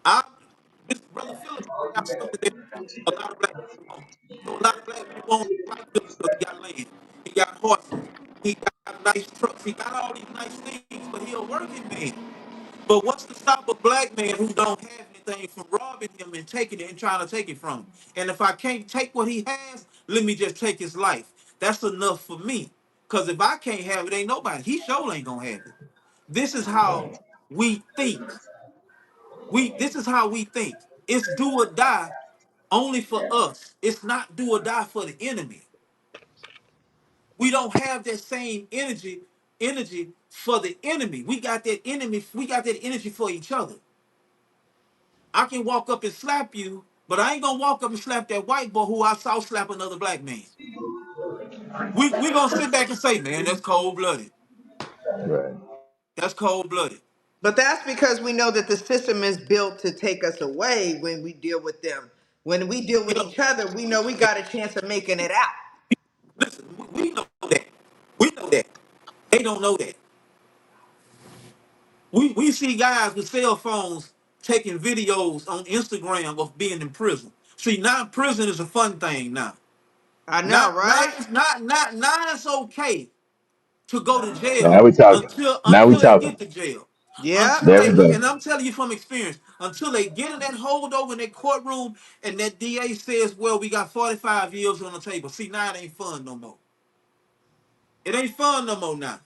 I, Mr. Brother Philip, got something that a lot of black people want. So a lot of black people want like Philip because he got land, he got horses, he got nice trucks, he got all these nice things, but he a working man. But what's to stop a black man who don't have anything from robbing him and taking it and trying to take it from him? And if I can't take what he has, let me just take his life. That's enough for me. Because if I can't have it, ain't nobody. He sure ain't gonna have it. This is how we think. This is how we think. It's do or die only for us. It's not do or die for the enemy. We don't have that same energy for the enemy. We got that energy for each other. I can walk up and slap you, But I ain't gonna walk up and slap that white boy who I saw slap another black man. We gonna sit back and say, man, that's cold blooded. Right. That's cold blooded. But that's because we know that the system is built to take us away when we deal with them. When we deal with Yeah. each other, we know we got a chance of making it out. Listen, we know that. We know that. They don't know that. We see guys with cell phones taking videos on Instagram of being in prison. See, now prison is a fun thing now. I know, Not right? not not it's okay to go to Now jail we talking. until Now we they talking. get to jail. Yep. Until There they, we go. and I'm telling you from experience, until they get in that holdover in that courtroom and that DA says, well, we got 45 years on the table. See, now it ain't fun no more. It ain't fun no more now.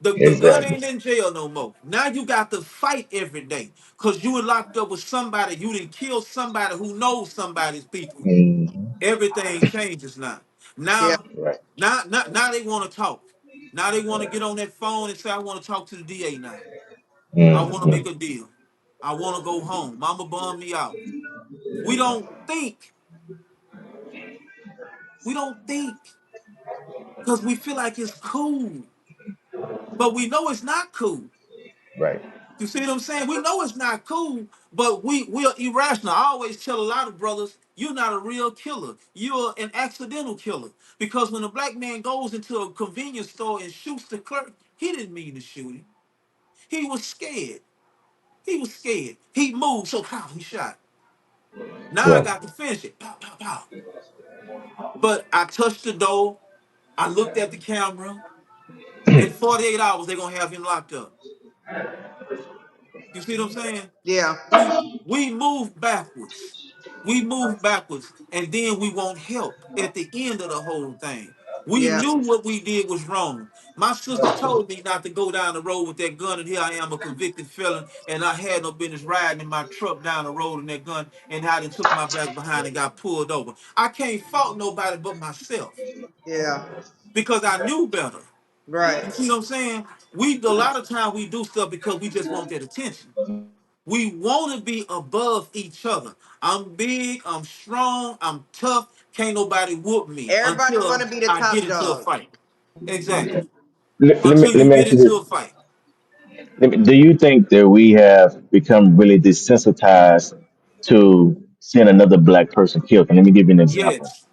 The gun Exactly. ain't in jail no more. Now you got to fight every day because you were locked up with somebody. You didn't kill somebody who knows somebody's people. Mhm. Everything changes now. Yeah. Now, Right. now they want to talk. Now they want to get on that phone and say, I want to talk to the DA now. I want to make Mhm. a deal. I want to go home. Mama bummed me out. We don't think. We don't think because we feel like it's cool, but we know it's not cool. Right. You see what I'm saying? We know it's not cool, but we are irrational. I always tell a lot of brothers, you're not a real killer. You're an accidental killer. Because when a black man goes into a convenience store and shoots the clerk, he didn't mean to shoot him. He was scared. He was scared. He moved, so pow, he shot. Now I Right. got to finish it. Pow, pow, pow. But I touched the door. I looked at the camera. In 48 hours, they're gonna have him locked up. You see what I'm saying? Yeah. We move backwards. We move backwards, and then we want help at the end of the whole thing. We Yeah. knew what we did was wrong. My sister told me not to go down the road with that gun, and here I am, a convicted felon, and I had no business riding in my truck down the road in that gun, and I done took my back behind and got pulled over. I can't fault nobody but myself Yeah. because I knew better. Right. You see what I'm saying? We a lot of time we do stuff because we just want that attention. We want to be above each other. I'm big, I'm strong, I'm tough. Can't nobody whoop me Everybody want until to be the I get top into a dog. fight. Exactly. Let me Until let you me get ask you into a this. fight. Do you think that we have become really desensitized to seeing another black person killed? And let me give you an example. Yes.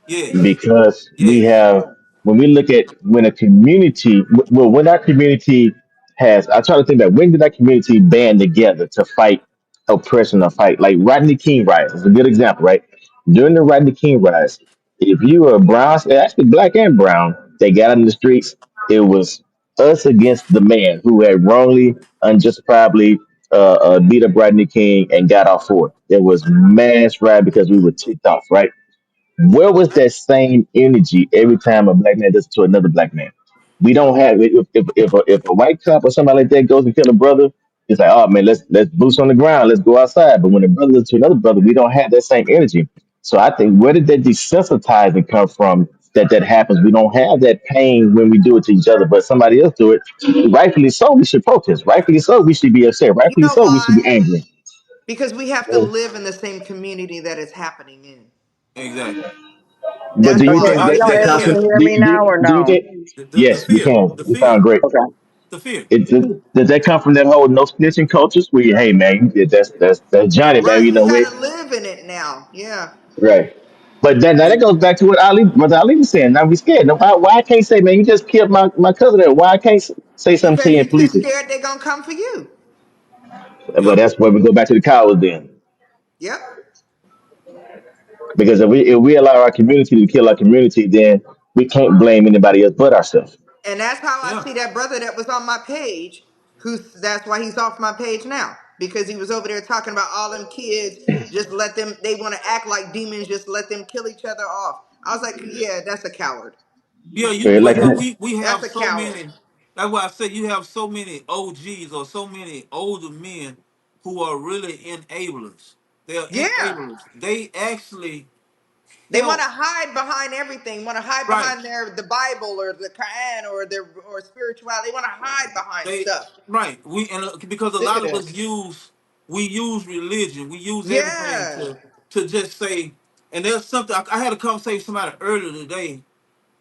Yes. Because we Yes. have, when we look at when a community, well, when our community has, I try to think that when did that community band together to fight oppression or fight, like Rodney King riots is a good example, right? During the Rodney King riots, if you were brown, actually black and brown, they got out in the streets. It was us against the man who had wrongly, unjustifiably beat up Rodney King and got off for it. There was mass riot because we were ticked off, right? Where was that same energy every time a black man does it to another black man? We don't have it. If a white cop or somebody like that goes and kill a brother, it's like, oh man, let's boots on the ground, let's go outside. But when a brother does it to another brother, we don't have that same energy. So I think where did that desensitizing come from? That happens. We don't have that pain when we do it to each other, but somebody else do it. Rightfully so, we should protest. Rightfully so, we should be upset. You Rightfully know so, we should be why? angry. Because we have to live in the same community that it's happening in. Exactly. But do That's you Okay, think why. I that can tell that y'all you able comes to from? this. hear me now or Do you no? think? The Yes, we fear. can. The You fear. sound great. Okay. The fear. Does that come from that whole no snitching cultures where you, hey man, yeah, that's Johnny, man. Right. You We know we gotta live in it now. Yeah. right. But then now that goes back to what Ali was saying. Now we scared. No, why I can't say, man, you just killed my cousin there. Why I can't say something to Because you you're and too police it? scared they're gonna come for you. But Yep. that's where we go back to the cowards then. Yep. Because if we allow our community to kill our community, then we can't blame anybody else but ourselves. And that's how I Yeah. see that brother that was on my page, who's that's why he's off my page now. Because he was over there talking about all them kids, just let them they want to act like demons, just let them kill each other off. I was like, yeah, that's a coward. Yeah, Yeah, but like yeah, we That's have a so coward. many. That's why I say you have so many OGs or so many older men who are really enablers. They're Yeah. enablers. They actually They want help. to hide behind everything, want to hide Right. behind the Bible or the Quran or their or spirituality. They want to hide behind They stuff. right. Because a Sick lot of of this. us use religion. We use everything Yeah. to just say, and there's something I had a conversation with somebody earlier today,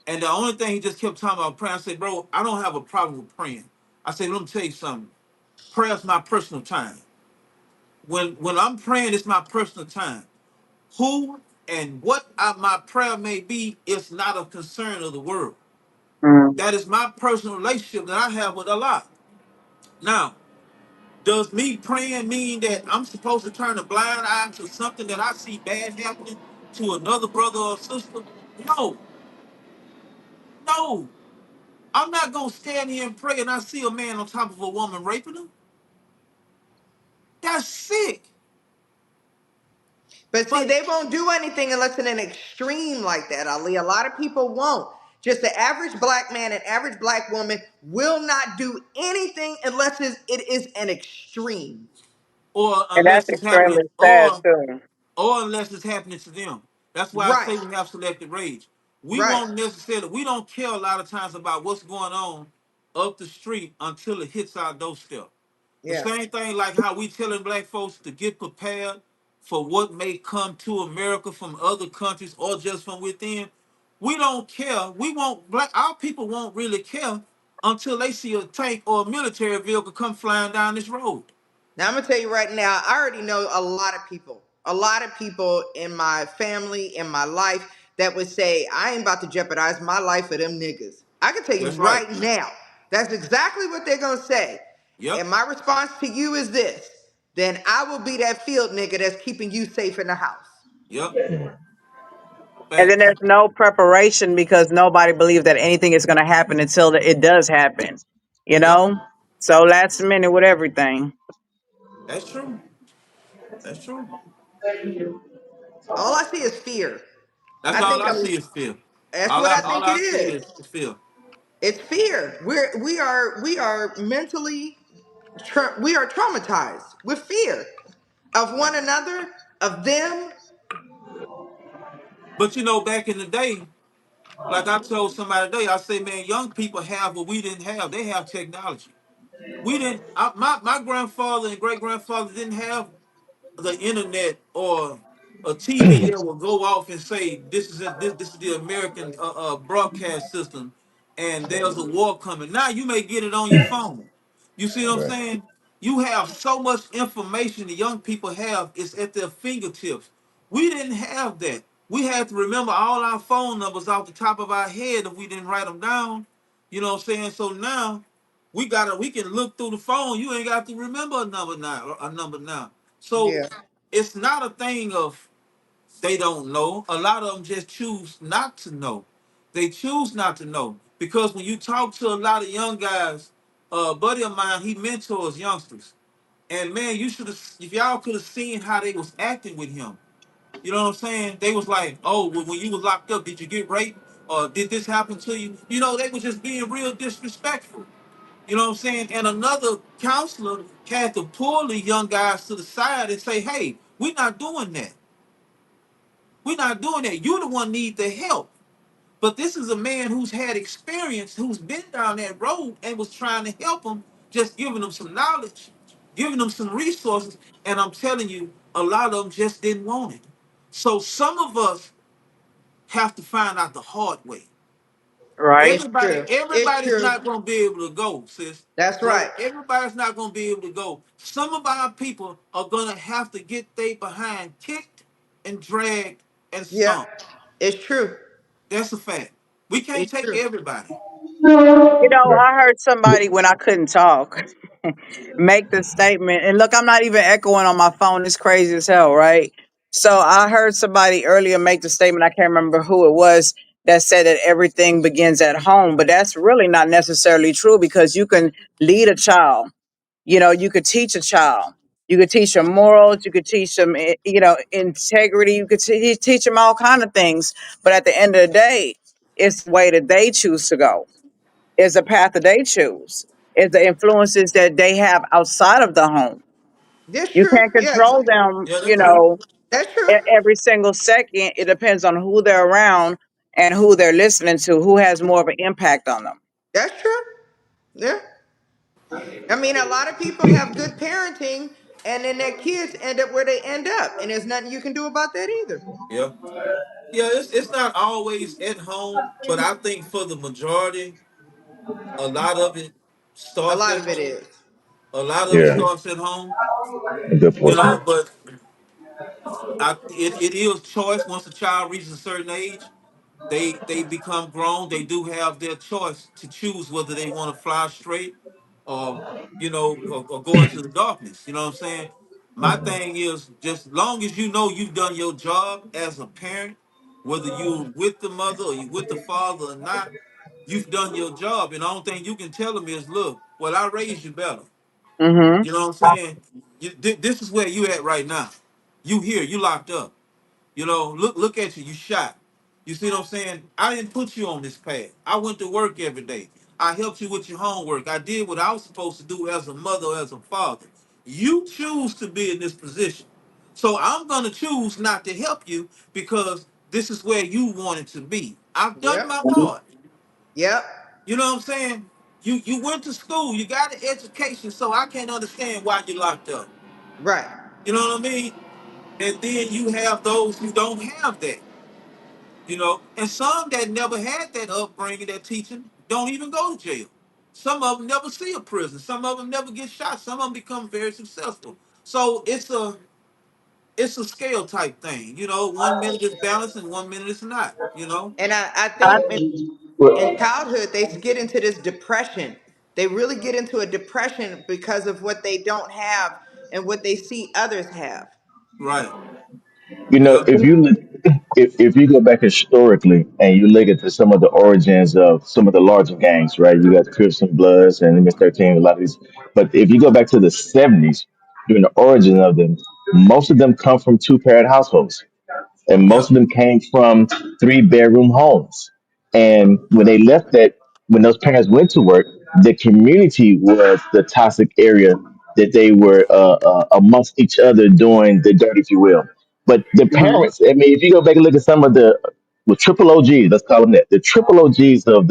and the only thing he just kept talking about praying. I said, bro, I don't have a problem with praying. I said, let me tell you something. Prayer's my personal time. When I'm praying, it's my personal time. Who and what my prayer may be is not a concern of the world. Mm. That is my personal relationship that I have with Allah. Now, does me praying mean that I'm supposed to turn a blind eye to something that I see bad happening to another brother or sister? No, no. I'm not gonna stand here and pray and I see a man on top of a woman raping him. That's sick. But see, But they won't do anything unless in an extreme like that, Ali. A lot of people won't. Just the average black man and average black woman will not do anything unless it is an extreme. or And that's unless it's happening, extremely sad too. or unless it's happening to them. That's why I Right, say we have selective rage. We right. won't necessarily, we don't care a lot of times about what's going on up the street until it hits our doorstep. The Yeah. same thing like how we telling black folks to get prepared for what may come to America from other countries or just from within. We don't care. We won't black our people won't really care until they see a tank or a military vehicle come flying down this road. Now I'm gonna tell you right now, I already know a lot of people in my family, in my life, that would say, I ain't about to jeopardize my life for them niggas. I can tell you That's right. right now, that's exactly what they're gonna say. Yep. And my response to you is this: then I will be that field nigga that's keeping you safe in the house. Yep. And then Facts. there's no preparation because nobody believes that anything is going to happen until it does happen. You Yep. know, so last minute with everything. That's true. That's true. All I see is fear. That's I all think I I'm, see is fear. that's what I All think it I see is. is fear. It's fear. We are mentally we are traumatized with fear of one another, of them. But you know, back in the day, like I told somebody today, I say, man, young people have what we didn't have. They have technology. We didn't. My grandfather and great grandfather didn't have the internet or a TV that will go off and say this is the American broadcast system, and there's a war coming. Now you may get it on your phone. You see what I'm Right. saying? You have so much information the young people have. It's at their fingertips. We didn't have that. We had to remember all our phone numbers off the top of our head if we didn't write them down. You know what I'm saying? So now we can look through the phone. You ain't got to remember a number now. So Yeah, it's not a thing of they don't know. A lot of them just choose not to know. They choose not to know because when you talk to a lot of young guys, a buddy of mine, he mentors youngsters, and man, you should have if y'all could have seen how they was acting with him. You know what I'm saying? They was like, oh, when you was locked up, did you get raped or did this happen to you? You know, they was just being real disrespectful. You know what I'm saying? And another counselor had to pull the young guys to the side and say, hey, we're not doing that. We're not doing that. You're the one need the help. But this is a man who's had experience, who's been down that road and was trying to help them, just giving them some knowledge, giving them some resources. And I'm telling you, a lot of them just didn't want it. So some of us have to find out the hard way. Right. it's true. It's Everybody's true. not gonna be able to go, sis. That's Right? right. Everybody's not gonna be able to go. Some of our people are gonna have to get they behind kicked and dragged and Yeah, stomped. it's true. That's a fact. We can't It's take true. everybody. You know, Right. I heard somebody when I couldn't talk make the statement, and look, I'm not even echoing on my phone. It's crazy as hell, right? So I heard somebody earlier make the statement. I can't remember who it was that said that everything begins at home, but that's really not necessarily true because you can lead a child. You know, you could teach a child. You could teach them morals. You could teach them, integrity. You could teach them all kind of things. But at the end of the day, it's the way that they choose to go. It's the path that they choose. It's the influences that they have outside of the home. That's You true. can't Yeah, control them, Yeah, that's true. that's true. every single second. It depends on who they're around and who they're listening to, who has more of an impact on them. That's true. Yeah. I mean, a lot of people have good parenting, And then their kids end up where they end up, and there's nothing you can do about that either. Yeah. Yeah, it's not always at home, but I think for the majority, a lot of it A starts lot at of it home. is. A lot of it Yeah, starts at home, a good you portion. know, but it is choice once a child reaches a certain age. They become grown. They do have their choice to choose whether they want to fly straight or or go into the darkness. You know what I'm saying? My thing is just long as you know you've done your job as a parent, whether you're with the mother or you with the father or not, you've done your job. And the only thing you can tell them is, look, well, I raised you better. Mhm. You know what I'm saying? This is where you at right now. You here, you locked up. Look at you. You shot. You see what I'm saying? I didn't put you on this path. I went to work every day. I helped you with your homework. I did what I was supposed to do as a mother, or as a father. You choose to be in this position. So I'm gonna choose not to help you because this is where you wanted to be. I've done Yep. my part. Yep. You know what I'm saying? You went to school, you got an education, so I can't understand why you locked up. Right. You know what I mean? And then you have those who don't have that. And some that never had that upbringing, that teaching, don't even go to jail. Some of them never see a prison. Some of them never get shot. Some of them become very successful. So it's a scale type thing. 1 minute is balanced and 1 minute is not. And I I think in Well, childhood they get into this depression. They really get into a depression because of what they don't have and what they see others have. Right. you know, Yep. if you go back historically and you look at some of the origins of some of the larger gangs, right? You got the Crips and Bloods and MS-13, a lot of these. But if you go back to the '70s, during the origin of them, most of them come from two-parent households, and most Yep. of them came from three-bedroom homes. And when they left that, when those parents went to work, the community was the toxic area that they were amongst each other doing the dirt, if you will. But the mhm. parents, I mean, if you go back and look at some of the triple OGs, let's call them that, the triple OGs of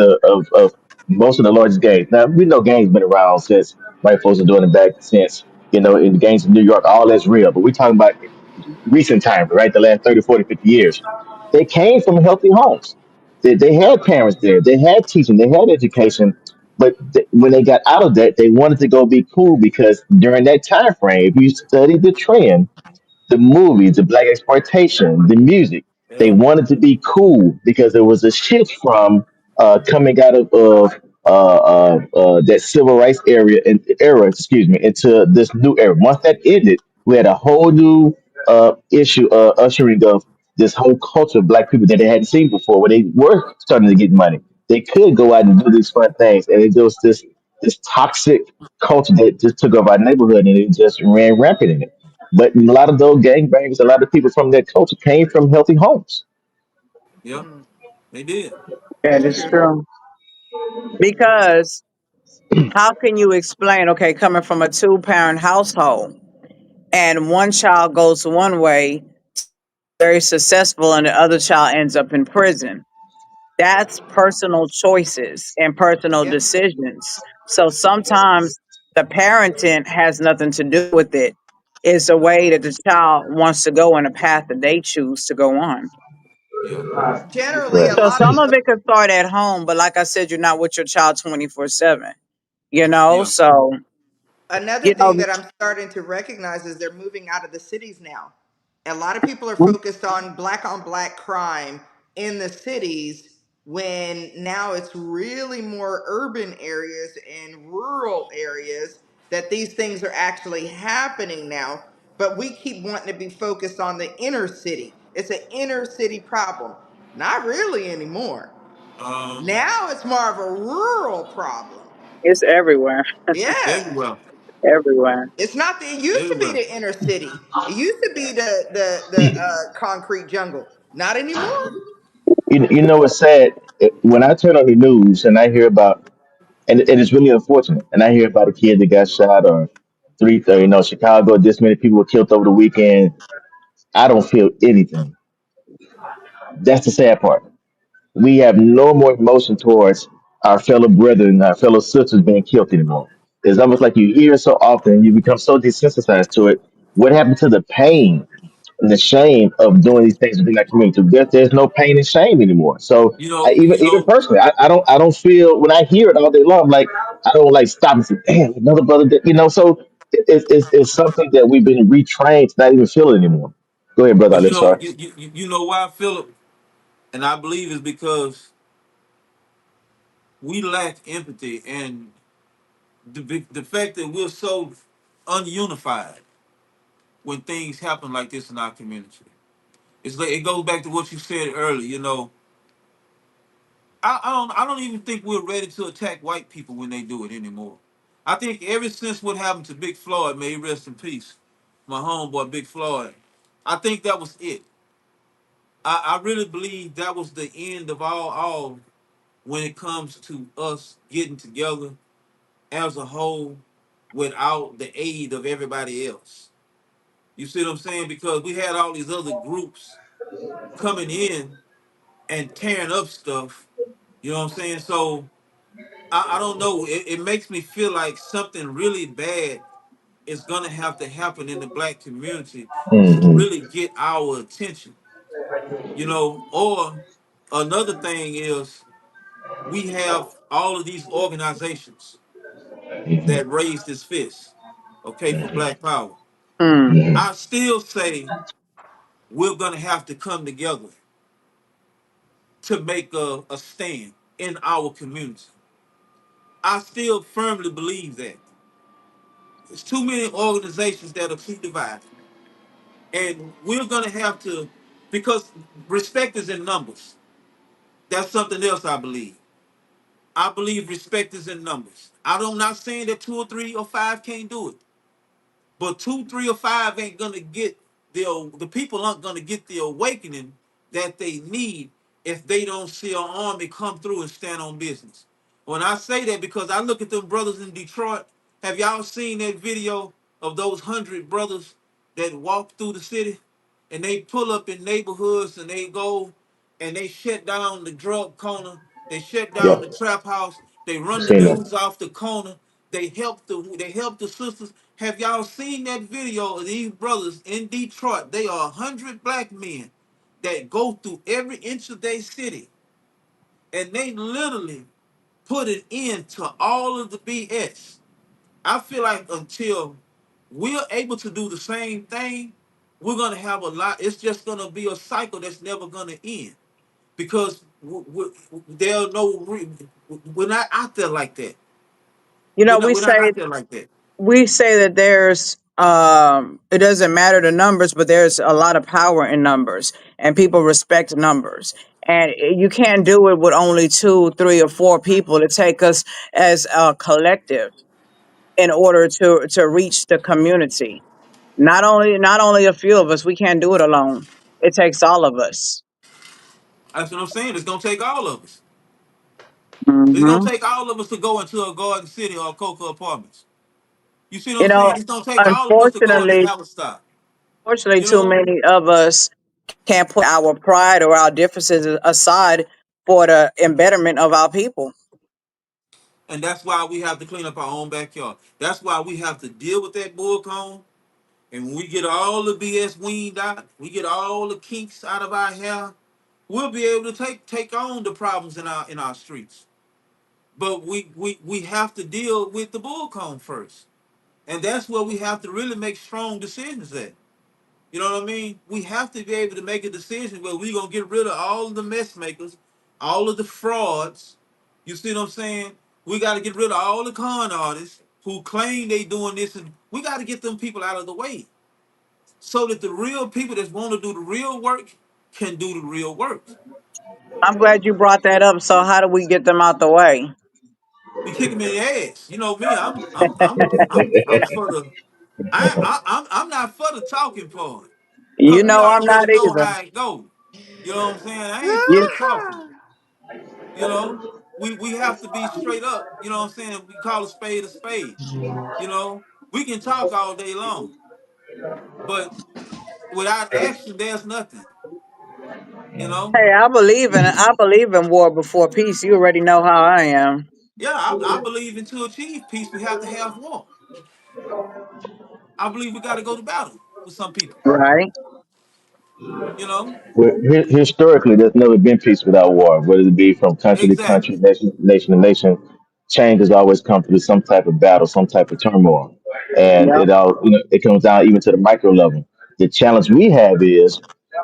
most of the largest gangs. Now we know gangs been around since white folks are doing it back since in the gangs in New York, all that's real. But we're talking about recent times, right? The last 30, 40, 50 years. They came from healthy homes. They had parents there. They had teaching. They had education. But when they got out of that, they wanted to go be cool because during that time frame, if you study the trend, the movies, the black exploitation, the music. They Yep. wanted to be cool because there was a shift from coming out of that civil rights era, excuse me, into this new era. Once that ended, we had a whole new issue ushering of this whole culture of black people that they hadn't seen before, where they were starting to get money. They could go out and do these fun things, and it was this toxic culture that just took over our neighborhood, and it just ran rampant in it. But a lot of those gangbangs, a lot of people from that culture came from healthy homes. Yep. Mm, They did. That that's is true. true. Because how can you explain, okay, coming from a two-parent household and one child goes one way, very successful, and the other child ends up in prison? That's personal choices and personal Yep. decisions. So sometimes the parenting has nothing to do with it. It's a way that the child wants to go in a path that they choose to go on. Yeah. Generally, a Right. So lot some of of it could start at home, but like I said, you're not with your child 24/7, you know? Yeah. So, another you know, thing that I'm starting to recognize is they're moving out of the cities now. A lot of people are focused on black crime in the cities when now it's really more urban areas and rural areas that these things are actually happening now. But we keep wanting to be focused on the inner city. It's an inner city problem. Not really anymore. Um. Now it's more of a rural problem. it's everywhere, Yeah. Everywhere. It's everywhere. not the, it used to be Everywhere. the inner city. It used to be the concrete jungle. Not anymore. You know what's sad? When I turn on the news and I hear about, and it's really unfortunate, and I hear about a kid that got shot or Chicago, this many people were killed over the weekend. I don't feel anything. That's the sad part. We have no more emotion towards our fellow brethren, our fellow sisters being killed anymore. It's almost like you hear it so often, you become so desensitized to it. What happened to the pain and the shame of doing these things within that community? There's no pain and shame anymore. So You I, know, you even know, personally, I don't feel when I hear it all day long. I'm like, I don't like stop and say, damn, another brother did, So it's something that we've been retrained to not even feel it anymore. Go ahead, brother. but I'm sorry. you know why, Philip, and I believe it's because we lack empathy and the fact that we're so ununified when things happen like this in our community. It's like it goes back to what you said earlier. You know, I don't even think we're ready to attack white people when they do it anymore. I think ever since what happened to Big Floyd, may he rest in peace, my homeboy Big Floyd, I think that was it. I really believe that was the end of all when it comes to us getting together as a whole without the aid of everybody else. You see what I'm saying? Because we had all these other groups coming in and tearing up stuff. You know what I'm saying? So I don't know. It makes me feel like something really bad is gonna have to happen in the black community to Hmm. really get our attention. You know, or another thing is we have all of these organizations that raised this fist, okay, for black power. Mm. I still say we're gonna have to come together to make a stand in our community. I still firmly believe that. There's too many organizations that are too divided. And we're gonna have to, because respect is in numbers. That's something else I believe. I believe respect is in numbers. I'm not saying that two or three or five can't do it. But two, three, or five ain't gonna get the people aren't gonna get the awakening that they need if they don't see an army come through and stand on business. When I say that, because I look at them brothers in Detroit. Have y'all seen that video of those 100 brothers that walk through the city and they pull up in neighborhoods and they go and they shut down the drug corner, they shut down Yep. the trap house, they I've run the seen that. dudes off the corner, they help the sisters. Have y'all seen that video of these brothers in Detroit? They are 100 black men that go through every inch of their city and they literally put an end to all of the BS. I feel like until we're able to do the same thing, we're gonna have a lot. It's just gonna be a cycle that's never gonna end because there are no. We're not out there like that. You We're know, not. We're not out there like that. we say that there's it doesn't matter the numbers, but there's a lot of power in numbers, and people respect numbers. And you can't do it with only two, three, or four people. To take us as a collective in order to reach the community. Not only a few of us. We can't do it alone. It takes all of us. That's what I'm saying. It's gonna take all of us. It's gonna Hmm. take all of us to go into a Garden City or a Coca Apartments. You see what You I'm know, saying? It's gonna take all of us to go into unfortunately, Haverstock. unfortunately, You too know, many of us can't put our pride or our differences aside for the embetterment of our people. and that's why we have to clean up our own backyard. That's why we have to deal with that bull cone. And when we get all the BS weaned out, we get all the kinks out of our hair, we'll be able to take on the problems in our streets. But we have to deal with the bull cone first. And that's where we have to really make strong decisions at. You know what I mean? We have to be able to make a decision where we're gonna get rid of all of the mess makers, all of the frauds. You see what I'm saying? We got to get rid of all the con artists who claim they doing this, and we got to get them people out of the way so that the real people that want to do the real work can do the real work. I'm glad you brought that up. So how do we get them out the way? We kick them in the ass. You know me. I'm for the. I'm not for the talking part. You Cause we know I'm not already know either. how it goes. You know what I'm saying? I ain't for You, the talking. You know, we have to be straight up. You know what I'm saying? We call a spade a spade. You know, we can talk all day long, but without action, there's nothing. You know, hey, I believe in war before peace. You already know how I am. Yeah, I believe in to achieve peace, we have to have war. I believe we got to go to battle for some people. Right. You know, Historically, there's never been peace without war, whether it be from country to country, exactly. nation to nation. Change has always come through some type of battle, some type of turmoil, and Yep. it comes down even to the micro level. The challenge we have is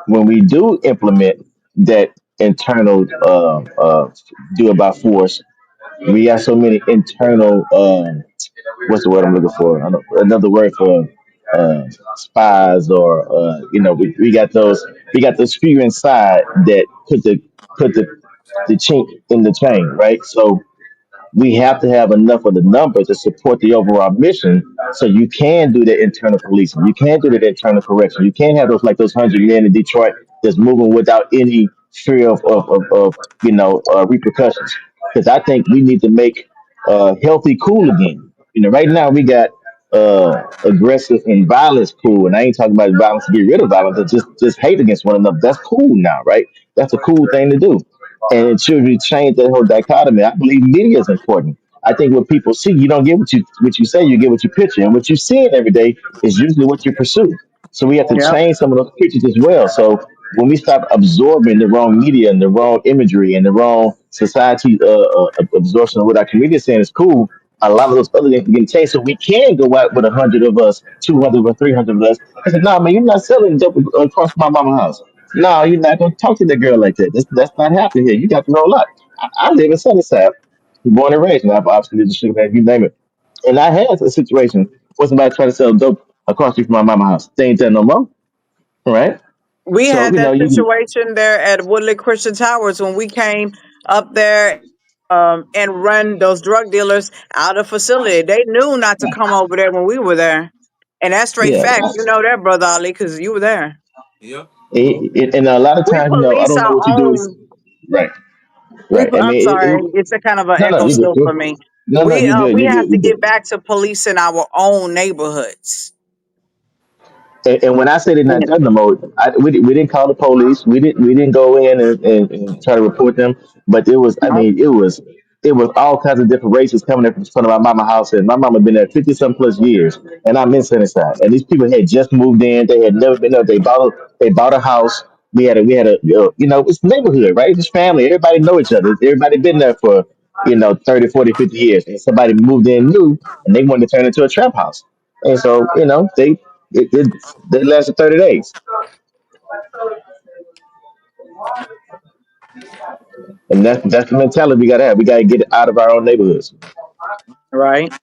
when we do implement that internal do it by force. We got so many internal what's the word I'm looking for? I don't, another word for uh, spies or we got those few inside that put the chink in the chain, right? So we have to have enough of the numbers to support the overall mission. So you can do the internal policing, you can do the internal correction, you can have those like those 100 men in Detroit that's moving without any fear of repercussions. Because I think we need to make healthy cool again. Right now we got aggressive and violence cool, and I ain't talking about violence to get rid of violence, but just hate against one another. That's cool now, right? That's a cool thing to do, and it should be change that whole dichotomy. I believe media is important. I think what people see, you don't get what you say, you get what you picture, and what you see every day is usually what you pursue. So we have to Yep. change some of those pictures as well. So when we stop absorbing the wrong media and the wrong imagery and the wrong society absorption of what our community is saying is cool, a lot of those other things can change. So we can go out with 100 of us, 200 or 300 of us. I said, no, man, you're not selling dope across my mama's house. No, you're not going to talk to that girl like that. That's not happening here. You got to know a lot. I live in Sunnyside, born and raised, and I've obviously lived in Sugar Land, you name it. And I had a situation where somebody tried to sell dope across the street from my mama's house. They ain't done no more, right? We So, had that you can, situation there at Woodley Christian Towers when we came up there and run those drug dealers out of facility. They knew not to come over there when we were there. And that's straight yeah. facts. You know that, Brother Ali, because you were there. Yep. And a lot of We times, I police don't know our what you do. Is, own. right, right. I I'm mean, sorry, it's a kind of an no, no, echo you still good. for me. No, no, you good. We You have good. to You get good. back to policing our own neighborhoods. And when I say they're not Yeah. done no more, we didn't call the police. We didn't go in and try to report them. But it was, I No. mean, it was all kinds of different races coming in front of my mama house, and my mama been there 50 some plus years, and I'm in Sunnyside, and these people had just moved in. They had never been there. They bought a house. We had a it's neighborhood, right? It's family. Everybody know each other. Everybody been there for 30, 40, 50 years, and somebody moved in new, and they wanted to turn it into a trap house. And so, they lasted 30 days. And that's the mentality we got to have. We got to get it out of our own neighborhoods. Right.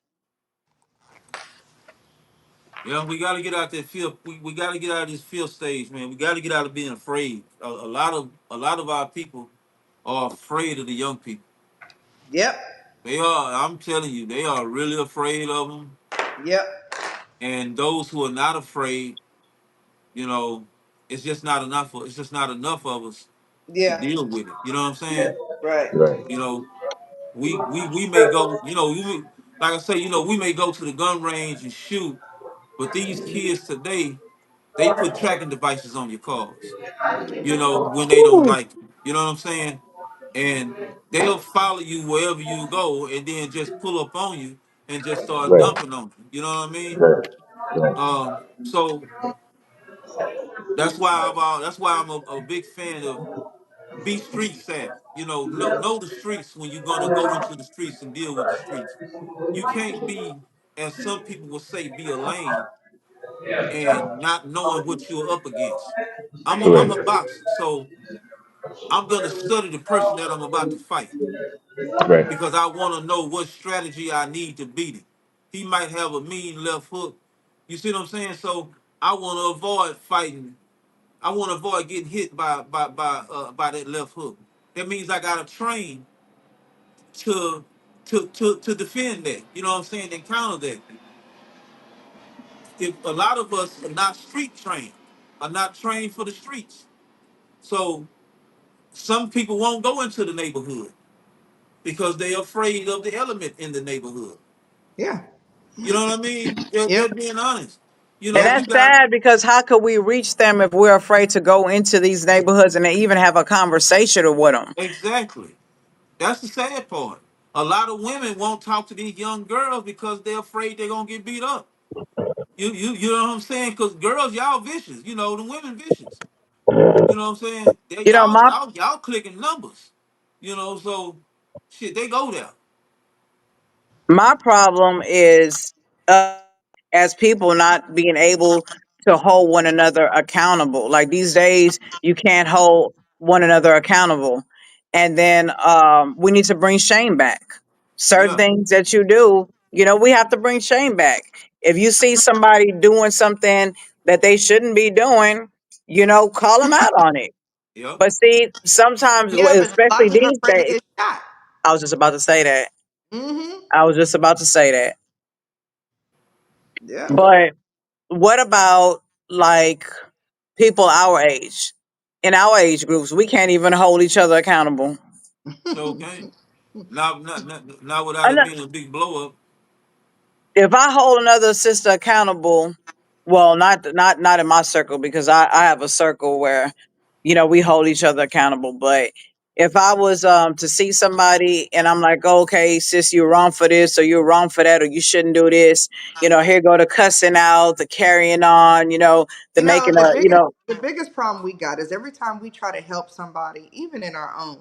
Yeah, we got to get out that field. We got to get out of this field stage, man. We got to get out of being afraid. A lot of our people are afraid of the young people. Yep. They are. I'm telling you, they are really afraid of them. Yep. And those who are not afraid, you know, it's just not enough of us to Yeah. deal with it. You know what I'm Yeah. saying? Right. Right. You know, we may go. Like I say, we may go to the gun range and shoot, but these kids today, they put tracking devices on your cars. When they don't Ooh. like you. You know what I'm saying? And they'll follow you wherever you go, and then just pull up on you and just start Right. dumping on you. You know what I mean? Right. Right. So that's why I'm a big fan of be street savvy. Know the streets when you're gonna go into the streets and deal with the streets. You can't be, as some people will say, be a lane and not knowing what you're up against. I'm a Correct. boxer, so I'm gonna study the person that I'm about to fight Right. because I want to know what strategy I need to beat him. He might have a mean left hook. You see what I'm saying? So I want to avoid fighting. I want to avoid getting hit by that left hook. That means I gotta train to to defend that. You know what I'm saying? And counter that. If a lot of us are not street trained, are not trained for the streets, so some people won't go into the neighborhood because they're afraid of the element in the neighborhood. Yeah. You know what I mean? They're, Yep. they're being honest. And You that's got sad because how could we reach them if we're afraid to go into these neighborhoods and even have a conversation with them? exactly. That's the sad part. A lot of women won't talk to these young girls because they're afraid they're gonna get beat up. You know what I'm saying? Because girls, y'all vicious. You know, the women vicious. You know what I'm saying? You know, Y'all clicking numbers. You know, so shit, they go there. my problem is as people not being able to hold one another accountable. Like these days, you can't hold one another accountable. And then we need to bring shame back. Certain Yeah, things that you do, we have to bring shame back. If you see somebody doing something that they shouldn't be doing, call them out on it. yep, But see, sometimes, Yeah, but a lot especially of people are these afraid to days, get shot. I was just about to say that. Mm-hmm. I was just about to say that. Yeah. But what about like people our age? In our age groups, we can't even hold each other accountable. so okay. Not without And it being a big blow up. if I hold another sister accountable, well, not in my circle because I have a circle where we hold each other accountable. But if I was to see somebody and I'm like, okay, sis, you're wrong for this or you're wrong for that or you shouldn't do this, here go the cussing out, the carrying on, the You know, making a, the biggest problem we got is every time we try to help somebody, even in our own,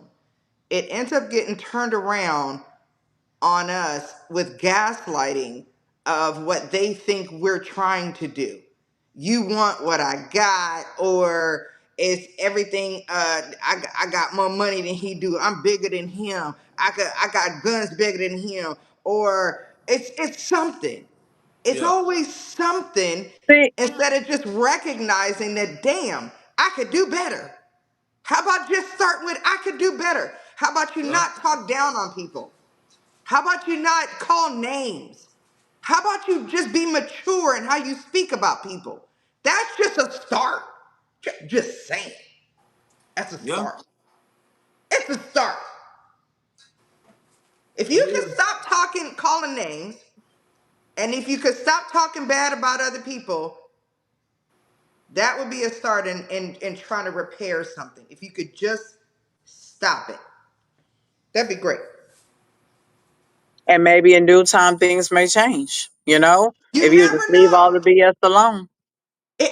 it ends up getting turned around on us with gaslighting of what they think we're trying to do. You want what I got, or it's everything. I got more money than he do. I'm bigger than him. I got guns bigger than him, or it's something. It's Yeah, always something see, instead of just recognizing that, damn, I could do better. How about just start with, I could do better? How about you yeah, not talk down on people? How about you not call names? How about you just be mature in how you speak about people? That's just a start. Just saying. That's a yeah. start. It's a start. If It you could is. stop talking, calling names, and if you could stop talking bad about other people, that would be a start in trying to repair something. If you could just stop it, that'd be great. and maybe in due time things may change, if You you just never leave all know. the BS alone.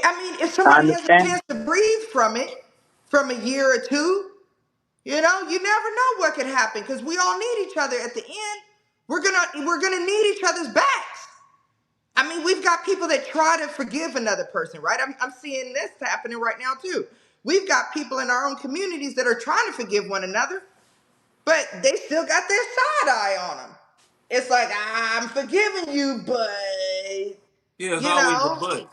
I mean, if I somebody has a understand. chance to breathe from it from a year or two, you never know what could happen because we all need each other at the end. We're gonna need each other's backs. I mean, we've got people that try to forgive another person, right? I'm seeing this happening right now too. We've got people in our own communities that are trying to forgive one another, but they still got their side eye on them. It's like, I'm forgiving you, but Yeah, it's you always a know, but.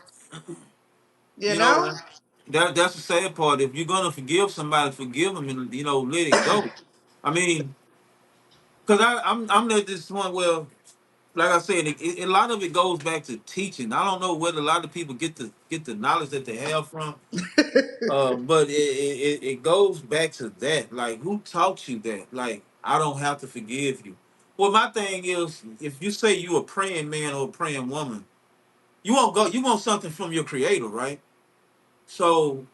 you You know know. that that's the sad part. If you're gonna forgive somebody, forgive them and let it go. I mean, because I'm at this point where, like I said, a lot of it goes back to teaching. I don't know whether a lot of people get the knowledge that they have from, but it goes back to that. Like, who taught you that? Like, I don't have to forgive you. Well, my thing is, if you say you a praying man or a praying woman, you won't go. You want something from your creator, right? So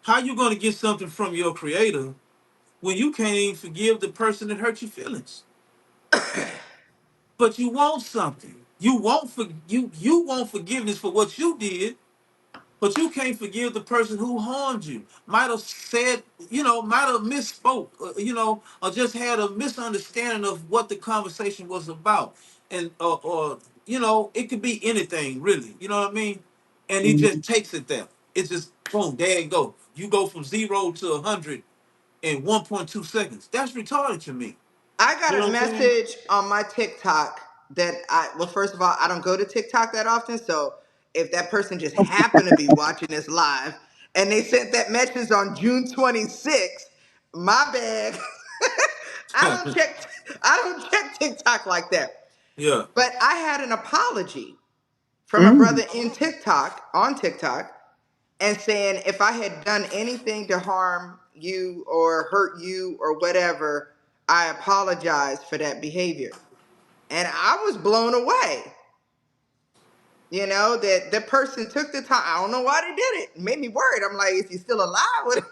how you going to get something from your creator when you can't even forgive the person that hurt your feelings? But you want something. You want forgiveness for what you did, but you can't forgive the person who harmed you. Might have said, might have misspoke, or just had a misunderstanding of what the conversation was about, and or it could be anything really. You know what I mean? And he just takes it there. It's just boom, there you go. You go from 0 to 100 in 1.2 seconds. That's retarded to me. I You got know a what I'm saying? message on my TikTok that well, first of all, I don't go to TikTok that often. So if that person just happened to be watching this live and they sent that message on June 26th, my bad. I don't check TikTok like that. Yeah. But I had an apology from a Mm. brother in TikTok, on TikTok, and saying if I had done anything to harm you or hurt you or whatever, I apologize for that behavior. And I was blown away, that the person took the time. I don't know why they did it. It made me worried. I'm like, is he still alive?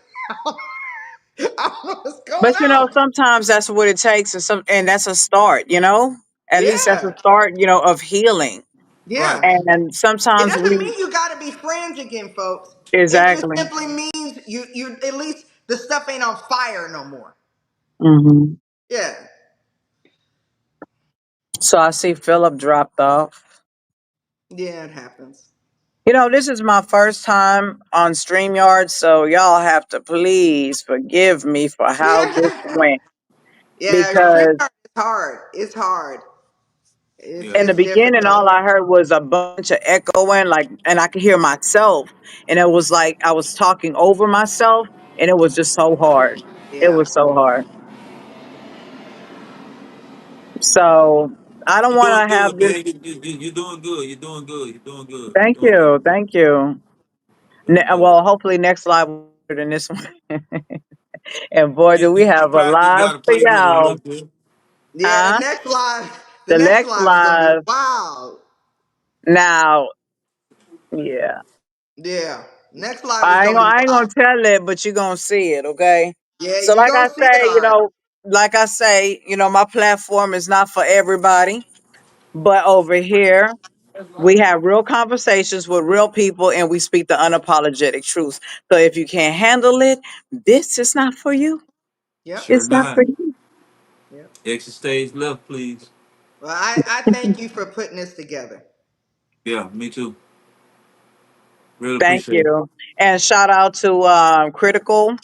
I don't know what's going But on. sometimes that's what it takes, and that's a start. At least that's a Yeah, start. Of healing. yeah. Right. And It sometimes doesn't we mean you got to be friends again, folks. It just exactly. simply means you at least the stuff ain't on fire no more. Hmm. Yeah, So I see Philip dropped off. yeah, it happens. This is my first time on StreamYard, so y'all have to please forgive me for how this Yeah, went. yeah. Because StreamYard is hard. It's hard. It's Yeah. in the it's beginning, difficult. all I heard was a bunch of echoing, and I could hear myself, and it was like I was talking over myself, and it was just so hard. It Yeah. was so hard. So I don't You're want doing to have good, this. man. You're doing good. You're doing good. You're doing good. You're Thank doing good. you, thank you. Doing good. Well, hopefully next live will be better than this one. And boy, You, do we you, you have a probably just live got to for play with it a little y'all, bit. Yeah, huh? the The next next live is gonna be live wild. now, yeah. Yeah, next live is I ain't gonna gonna, be I ain't gonna wild. tell it, but you're gonna see it, okay? Yeah, So, you gonna see it, all right. my platform is not for everybody, but over here we have real conversations with real people, and we speak the unapologetic truth. So, if you can't handle it, this is not for you. Yep, Sure It's not not. for you. yep. Exit stage left, please. Well, I thank you for putting this together. Yeah, me too. Really Thank appreciate it. you, and shout out to Critical.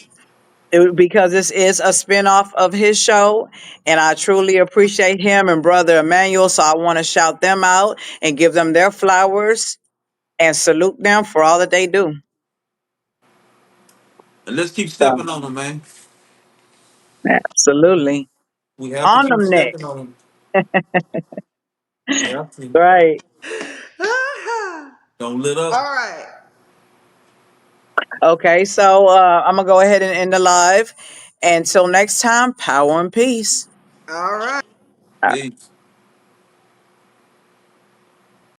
Because this is a spinoff of his show, and I truly appreciate him and Brother Emmanuel. So I want to shout them out and give them their flowers and salute them for all that they do. And let's keep So, stepping on them, man. absolutely. We have to On keep them next. stepping on them. We have to. Right. Don't let All up. right, Okay. So I'm going to go ahead and end the live. Until next time, power and peace. all right. All right. Peace.